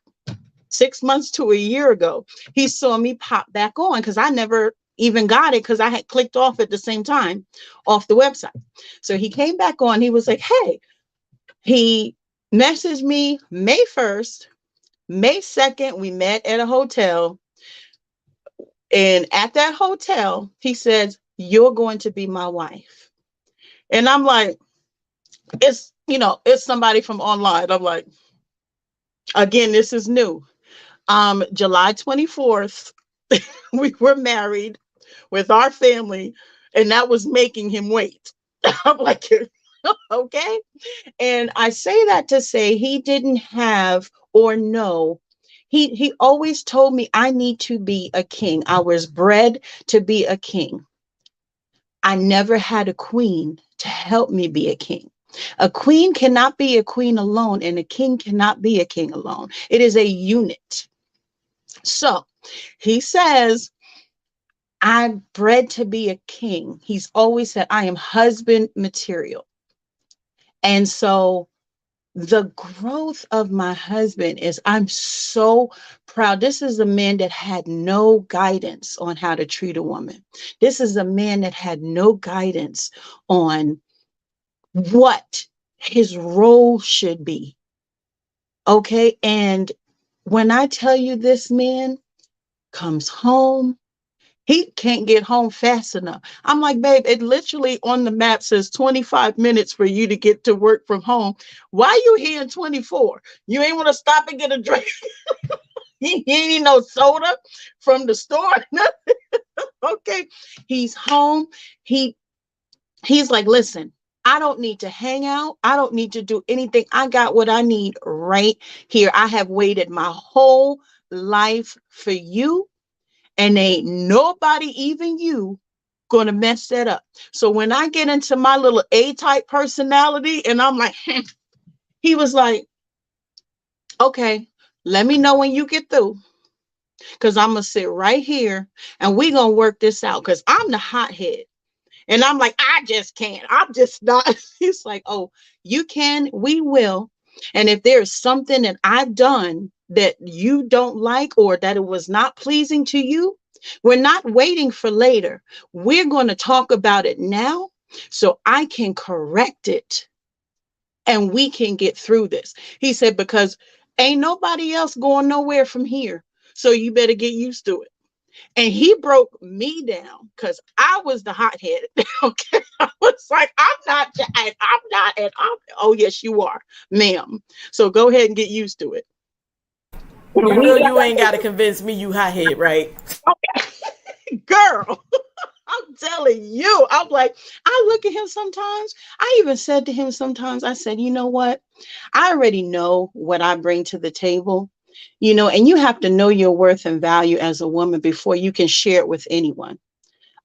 6 months to a year ago. He saw me pop back on because I never even got it because I had clicked off at the same time off the website. So he came back on. He was like, hey, he messaged me May 1st, May 2nd. We met at a hotel. And at that hotel, he says, you're going to be my wife. And I'm like, it's somebody from online. I'm like, again, this is new. July 24th, we were married with our family, and that was making him wait. I'm like, okay. And I say that to say he didn't have or know. He always told me I need to be a king. I was bred to be a king. I never had a queen to help me be a king. A queen cannot be a queen alone, and a king cannot be a king alone. It is a unit. So he says, I'm bred to be a king. He's always said, I am husband material. And so the growth of my husband is, I'm so proud. This is a man that had no guidance on how to treat a woman. This is a man that had no guidance on what his role should be. Okay. And when I tell you, this man comes home, he can't get home fast enough. I'm like, babe, it literally on the map says 25 minutes for you to get to work from home. Why you here in 24? You ain't want to stop and get a drink? He ain't need no soda from the store. Okay. He's home. He's like, listen, I don't need to hang out. I don't need to do anything. I got what I need right here. I have waited my whole life for you, and ain't nobody, even you, gonna mess that up. So when I get into my little A-type personality and I'm like, he was like, okay, let me know when you get through, because I'm gonna sit right here and we gonna work this out, because I'm the hothead. And I'm like, I just can't. I'm just not. He's like, oh, you can, we will. And if there's something that I've done that you don't like, or that it was not pleasing to you, we're not waiting for later. We're going to talk about it now so I can correct it and we can get through this. He said, because ain't nobody else going nowhere from here. So you better get used to it. And he broke me down because I was the hothead. Okay. I was like, oh, yes, you are, ma'am. So go ahead and get used to it. You know you ain't got to convince me you hothead, right? Okay. Girl, I'm telling you. I'm like, I look at him sometimes. I even said to him sometimes, I said, you know what? I already know what I bring to the table. And you have to know your worth and value as a woman before you can share it with anyone.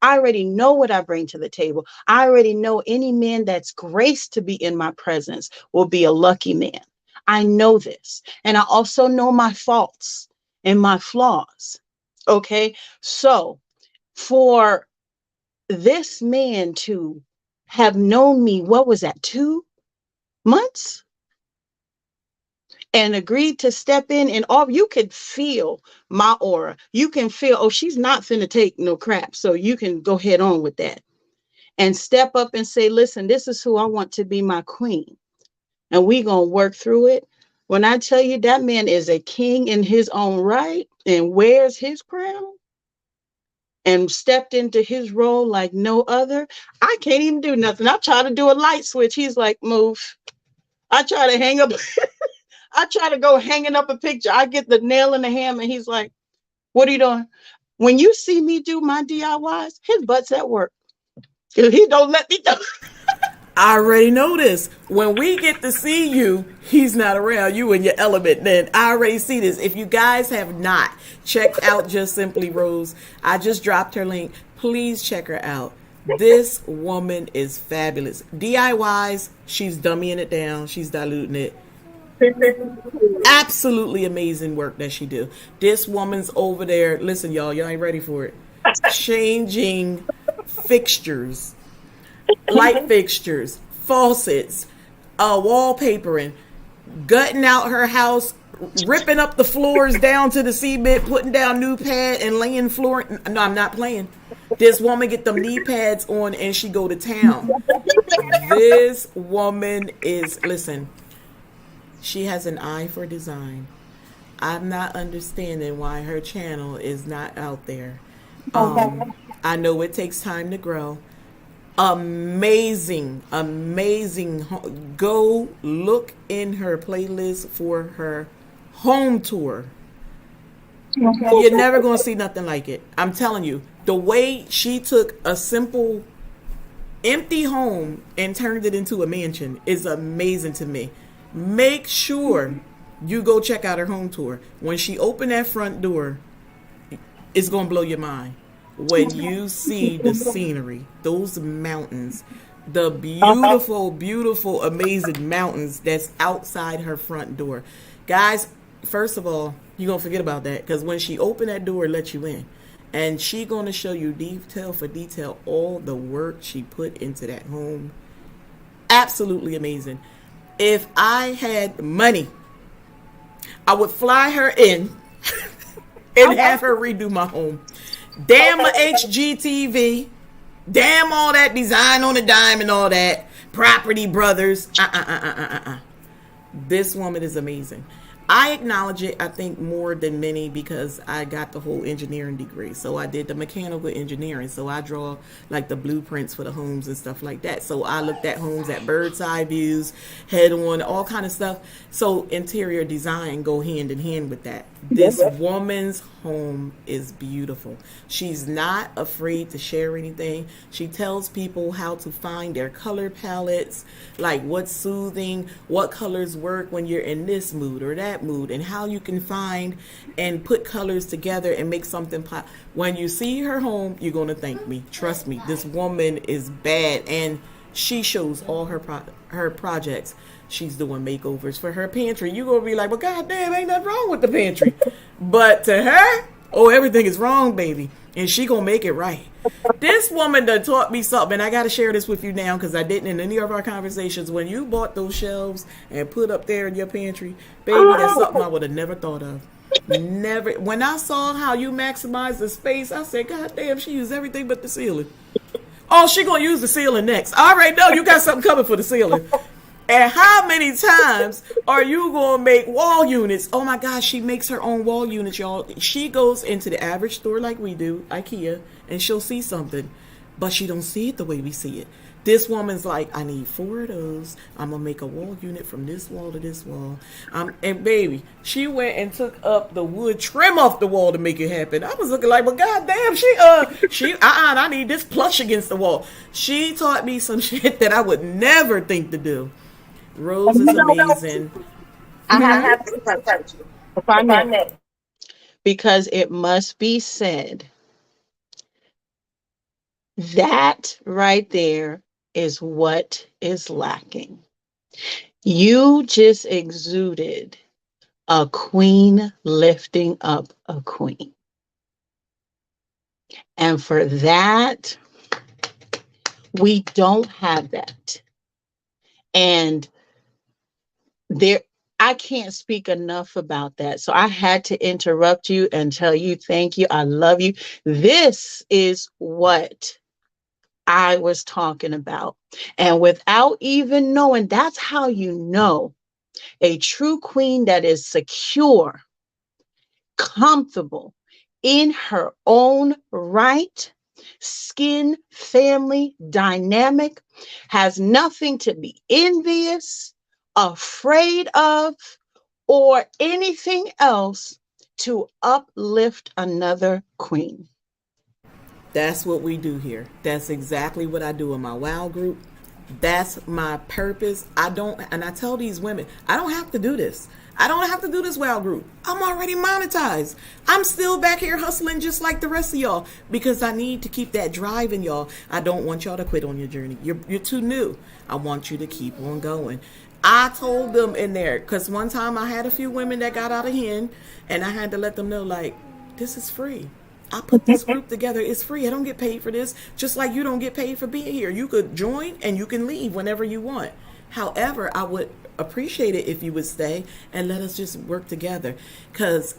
I already know what I bring to the table. I already know any man that's graced to be in my presence will be a lucky man. I know this. And I also know my faults and my flaws. Okay. So for this man to have known me, what was that, 2 months? And agreed to step in, and all you could feel my aura. You can feel, oh, she's not finna take no crap. So you can go head on with that and step up and say, listen, this is who I want to be my queen. And we gonna work through it. When I tell you that man is a king in his own right and wears his crown and stepped into his role like no other, I can't even do nothing. I try to do a light switch. He's like, move. I try to hang up. I try to go hanging up a picture. I get the nail in the hammer, and he's like, what are you doing? When you see me do my DIYs, his butt's at work. He don't let me do. I already know this. When we get to see you, he's not around. You in your element then. I already see this. If you guys have not checked out Just Simply Rose, I just dropped her link. Please check her out. This woman is fabulous. DIYs, she's dummying it down. She's diluting it. Absolutely amazing work that she do. This woman's over there. Listen, y'all ain't ready for it. Changing fixtures, light fixtures, faucets, wallpapering, gutting out her house, ripping up the floors down to the cement, putting down new pad and laying floor. No, I'm not playing. This woman get them knee pads on and she go to town. This woman is, listen, she has an eye for design. I'm not understanding why her channel is not out there. I know it takes time to grow. Amazing. Go look in her playlist for her home tour. You're never going to see nothing like it. I'm telling you. The way she took a simple, empty home and turned it into a mansion is amazing to me. Make sure you go check out her home tour. When she opened that front door, it's going to blow your mind. When you see the scenery, those mountains, the beautiful, beautiful, amazing mountains that's outside her front door. Guys, first of all, you're going to forget about that, because when she opened that door, it let you in. And she going to show you detail for detail all the work she put into that home. Absolutely amazing. If I had money, I would fly her in and have her redo my home. Damn my HGTV. Damn all that design on the dime and all that. Property Brothers. This woman is amazing. I acknowledge it, I think, more than many because I got the whole engineering degree. So I did the mechanical engineering. So I draw like the blueprints for the homes and stuff like that. So I looked at homes at bird's eye views, head on, all kind of stuff. So interior design go hand in hand with that. This woman's home is beautiful. She's not afraid to share anything. She tells people how to find their color palettes, like what's soothing, what colors work when you're in this mood or that mood, and how you can find and put colors together and make something pop. When you see her home, you're going to thank me. Trust me, this woman is bad, and she shows all her projects. She's doing makeovers for her pantry. You're going to be like, well, goddamn, ain't nothing wrong with the pantry. But to her, oh, everything is wrong, baby. And she going to make it right. This woman done taught me something. And I got to share this with you now because I didn't in any of our conversations. When you bought those shelves and put up there in your pantry, baby, that's something I would have never thought of. Never. When I saw how you maximize the space, I said, God damn, she used everything but the ceiling. Oh, she going to use the ceiling next. I already know you got something coming for the ceiling. And how many times are you going to make wall units? Oh my gosh, she makes her own wall units, y'all. She goes into the average store like we do, IKEA, and she'll see something, but she don't see it the way we see it. This woman's like, I need 4 of those. I'm going to make a wall unit from this wall to this wall. And baby, she went and took up the wood trim off the wall to make it happen. I was looking like, well, goddamn, I need this plush against the wall. She taught me some shit that I would never think to do. Rose is amazing. I have to touch you. If I may. Because it must be said, that right there is what is lacking. You just exuded a queen lifting up a queen. And for that, we don't have that. And there, I can't speak enough about that. So I had to interrupt you and tell you, thank you. I love you. This is what I was talking about. And without even knowing, that's how you know a true queen that is secure, comfortable in her own right, skin, family, dynamic, has nothing to be envious, afraid of, or anything else to uplift another queen. That's what we do here. That's exactly what I do in my WOW group. That's my purpose. And I tell these women, I don't have to do this. I don't have to do this WOW group. I'm already monetized. I'm still back here hustling just like the rest of y'all because I need to keep that drive in y'all. I don't want y'all to quit on your journey. You're too new. I want you to keep on going. I told them in there, because one time I had a few women that got out of hand, and I had to let them know, like, this is free. I put this group together. It's free. I don't get paid for this, just like you don't get paid for being here. You could join and you can leave whenever you want. However, I would appreciate it if you would stay and let us just work together, because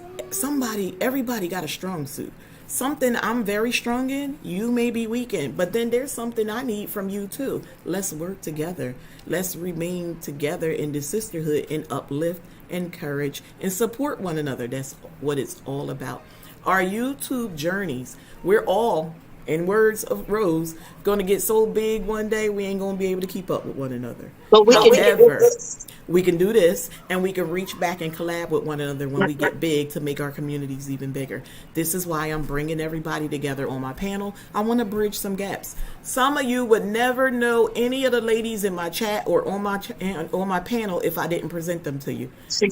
everybody got a strong suit. Something I'm very strong in, you may be weak in, but then there's something I need from you too. Let's work together. Let's remain together in the sisterhood and uplift, encourage, and support one another. That's what it's all about. Our YouTube journeys, we're all, in words of Rose, going to get so big one day we ain't going to be able to keep up with one another. But we can do this, and we can reach back and collab with one another when we get big to make our communities even bigger. This is why I'm bringing everybody together on my panel. I want to bridge some gaps. Some of you would never know any of the ladies in my chat or on my panel if I didn't present them to you.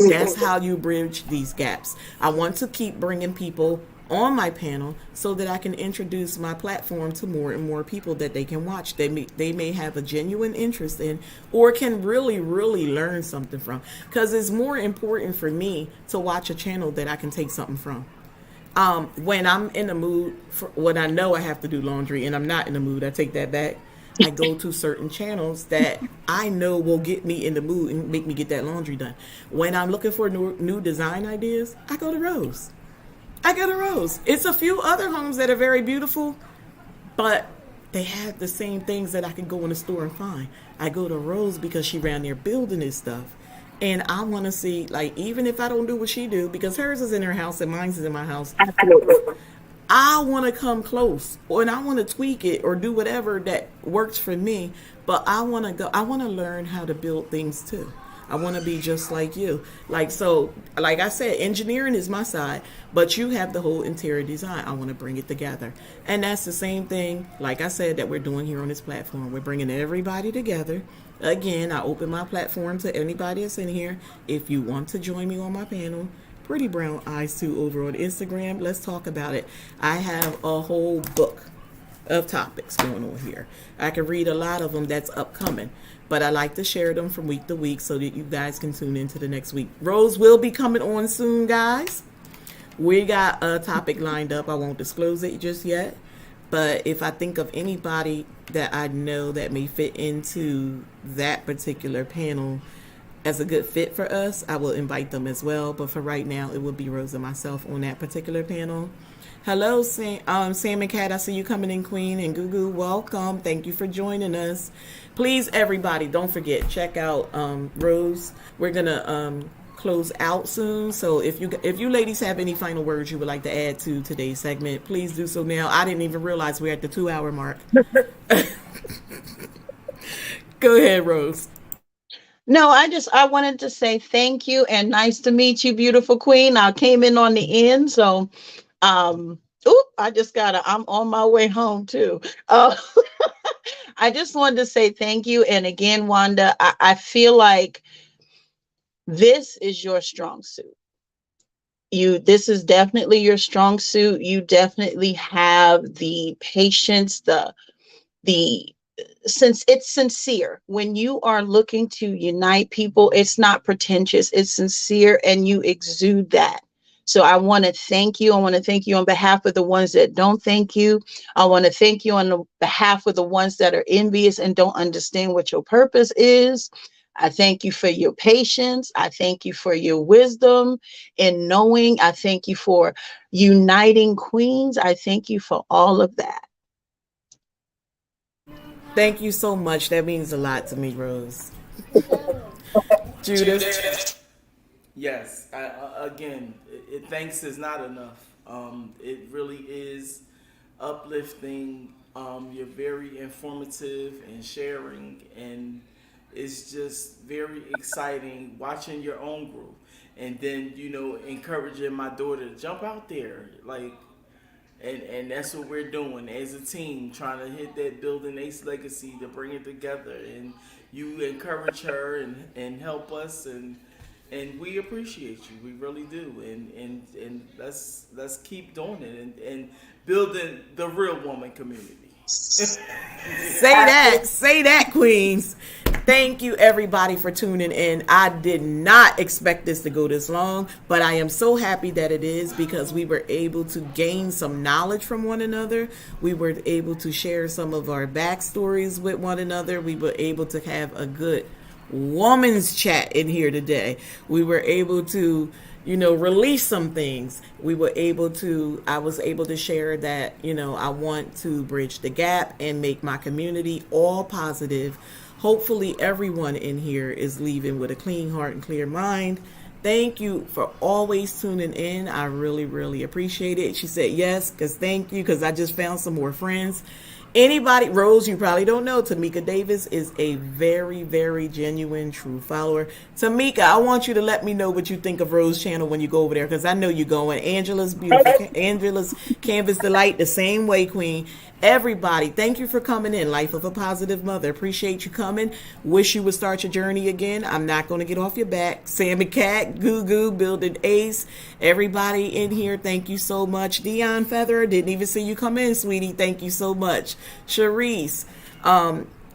That's how you bridge these gaps. I want to keep bringing people on my panel so that I can introduce my platform to more and more people that they can watch. They may have a genuine interest in, or can really, really learn something from. Because it's more important for me to watch a channel that I can take something from. When I'm in the mood, when I know I have to do laundry and I'm not in the mood, I take that back. I go to certain channels that I know will get me in the mood and make me get that laundry done. When I'm looking for new design ideas, I go to Rose. It's a few other homes that are very beautiful, but they have the same things that I can go in the store and find. I go to Rose because she ran there building this stuff. And I want to see, like, even if I don't do what she do, because hers is in her house and mine's is in my house, I want to come close, and I want to tweak it or do whatever that works for me. But I want to learn how to build things too. I want to be just like you. Like I said, engineering is my side, but you have the whole interior design. I want to bring it together. And that's the same thing, like I said, that we're doing here on this platform. We're bringing everybody together. Again, I open my platform to anybody that's in here. If you want to join me on my panel, Pretty Brown Eyes 2 over on Instagram, let's talk about it. I have a whole book of topics going on here. I can read a lot of them that's upcoming, but I like to share them from week to week so that you guys can tune into the next week. Rose will be coming on soon, guys. We got a topic lined up. I won't disclose it just yet, but if I think of anybody that I know that may fit into that particular panel as a good fit for us, I will invite them as well. But for right now, it will be Rose and myself on that particular panel. Hello, Sam and Cat. I see you coming in, Queen. And Gugu, welcome. Thank you for joining us. Please, everybody, don't forget, check out Rose. We're going to close out soon. So if you ladies have any final words you would like to add to today's segment, please do so now. I didn't even realize we're at the 2-hour mark. Go ahead, Rose. No, I wanted to say thank you and nice to meet you, beautiful queen. I came in on the end, so I'm on my way home too. I just wanted to say thank you. And again, Wanda, I feel like this is your strong suit. This is definitely your strong suit. You definitely have the patience, since it's sincere. When you are looking to unite people, it's not pretentious, it's sincere, and you exude that. So I want to thank you. I want to thank you on behalf of the ones that don't thank you. I want to thank you on the behalf of the ones that are envious and don't understand what your purpose is. I thank you for your patience. I thank you for your wisdom in knowing. I thank you for uniting queens. I thank you for all of that. Thank you so much. That means a lot to me, Rose. Judith. Yes. Again, thanks is not enough. It really is uplifting. You're very informative and sharing, and it's just very exciting watching your own group, and then encouraging my daughter to jump out there, like. And that's what we're doing as a team, trying to hit that building Ace legacy to bring it together. And you encourage her and help us, and we appreciate you. We really do. And let's keep doing it and building the real woman community. Say that, queens. Thank you, everybody, for tuning in. I did not expect this to go this long, but I am so happy that it is, because we were able to gain some knowledge from one another. We were able to share some of our backstories with one another. We were able to have a good woman's chat in here today. We were able to release some things. I was able to share that, I want to bridge the gap and make my community all positive. Hopefully everyone in here is leaving with a clean heart and clear mind. Thank you for always tuning in. I really, really appreciate it. She said yes, thank you, because I just found some more friends. Anybody, Rose, you probably don't know, Tamika Davis is a very, very genuine, true follower. Tamika, I want you to let me know what you think of Rose's channel when you go over there, because I know you're going. Angela's beautiful. Angela's Canvas Delight, the same way, Queen. Everybody, thank you for coming in. Life of a Positive Mother. Appreciate you coming. Wish you would start your journey again. I'm not going to get off your back. Sam and Cat, Goo, Building Ace. Everybody in here, thank you so much. Dion Feather, didn't even see you come in, sweetie. Thank you so much. Sharice,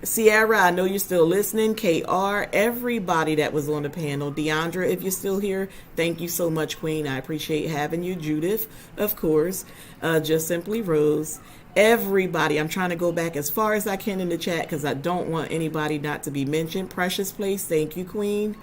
Sierra, I know you're still listening. KR, everybody that was on the panel. Deandra, if you're still here, thank you so much, Queen. I appreciate having you. Judith, of course. Just Simply Rose. Everybody, I'm trying to go back as far as I can in the chat because I don't want anybody not to be mentioned. Precious Place, thank you, Queen.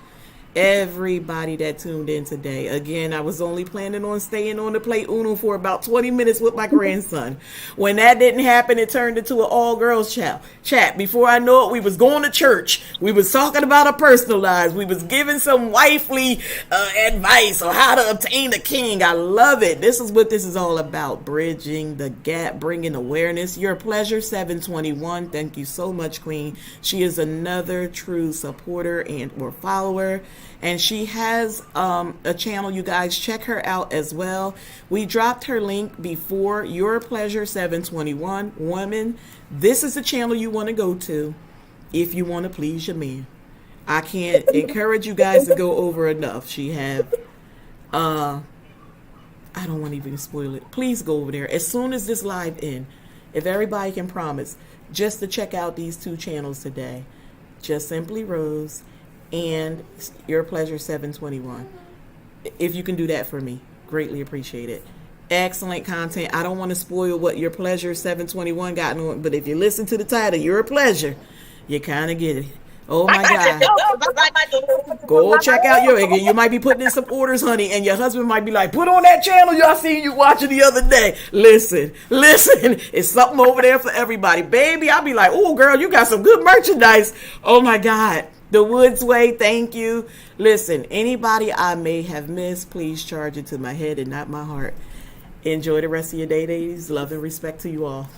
Everybody that tuned in today. Again, I was only planning on staying on to play Uno for about 20 minutes with my grandson. When that didn't happen, it turned into an all-girls chat. Before I know it, we was going to church. We was talking about our personal lives. We was giving some wifely advice on how to obtain a king. I love it. This is what this is all about. Bridging the gap, bringing awareness. Your pleasure, 721. Thank you so much, Queen. She is another true supporter and or follower. And she has a channel. You guys check her out as well. We dropped her link before. Your Pleasure 721. Woman, this is the channel you want to go to if you want to please your man. I can't encourage you guys to go over enough. She have I don't want to even spoil it. Please go over there as soon as this live ends. If everybody can promise just to check out these two channels today. Just Simply Rose and Your Pleasure 721. If you can do that for me, greatly appreciate it. Excellent content. I don't want to spoil what Your Pleasure 721 got on, but if you listen to the title, Your Pleasure, you kind of get it. Oh my God. Go check out you might be putting in some orders, honey, and your husband might be like, put on that channel y'all seen you watching the other day. Listen, it's something over there for everybody. Baby, I'll be like, oh girl, you got some good merchandise. Oh my God. The Woods Way, thank you. Listen, anybody I may have missed, please charge it to my head and not my heart. Enjoy the rest of your day, ladies. Love and respect to you all.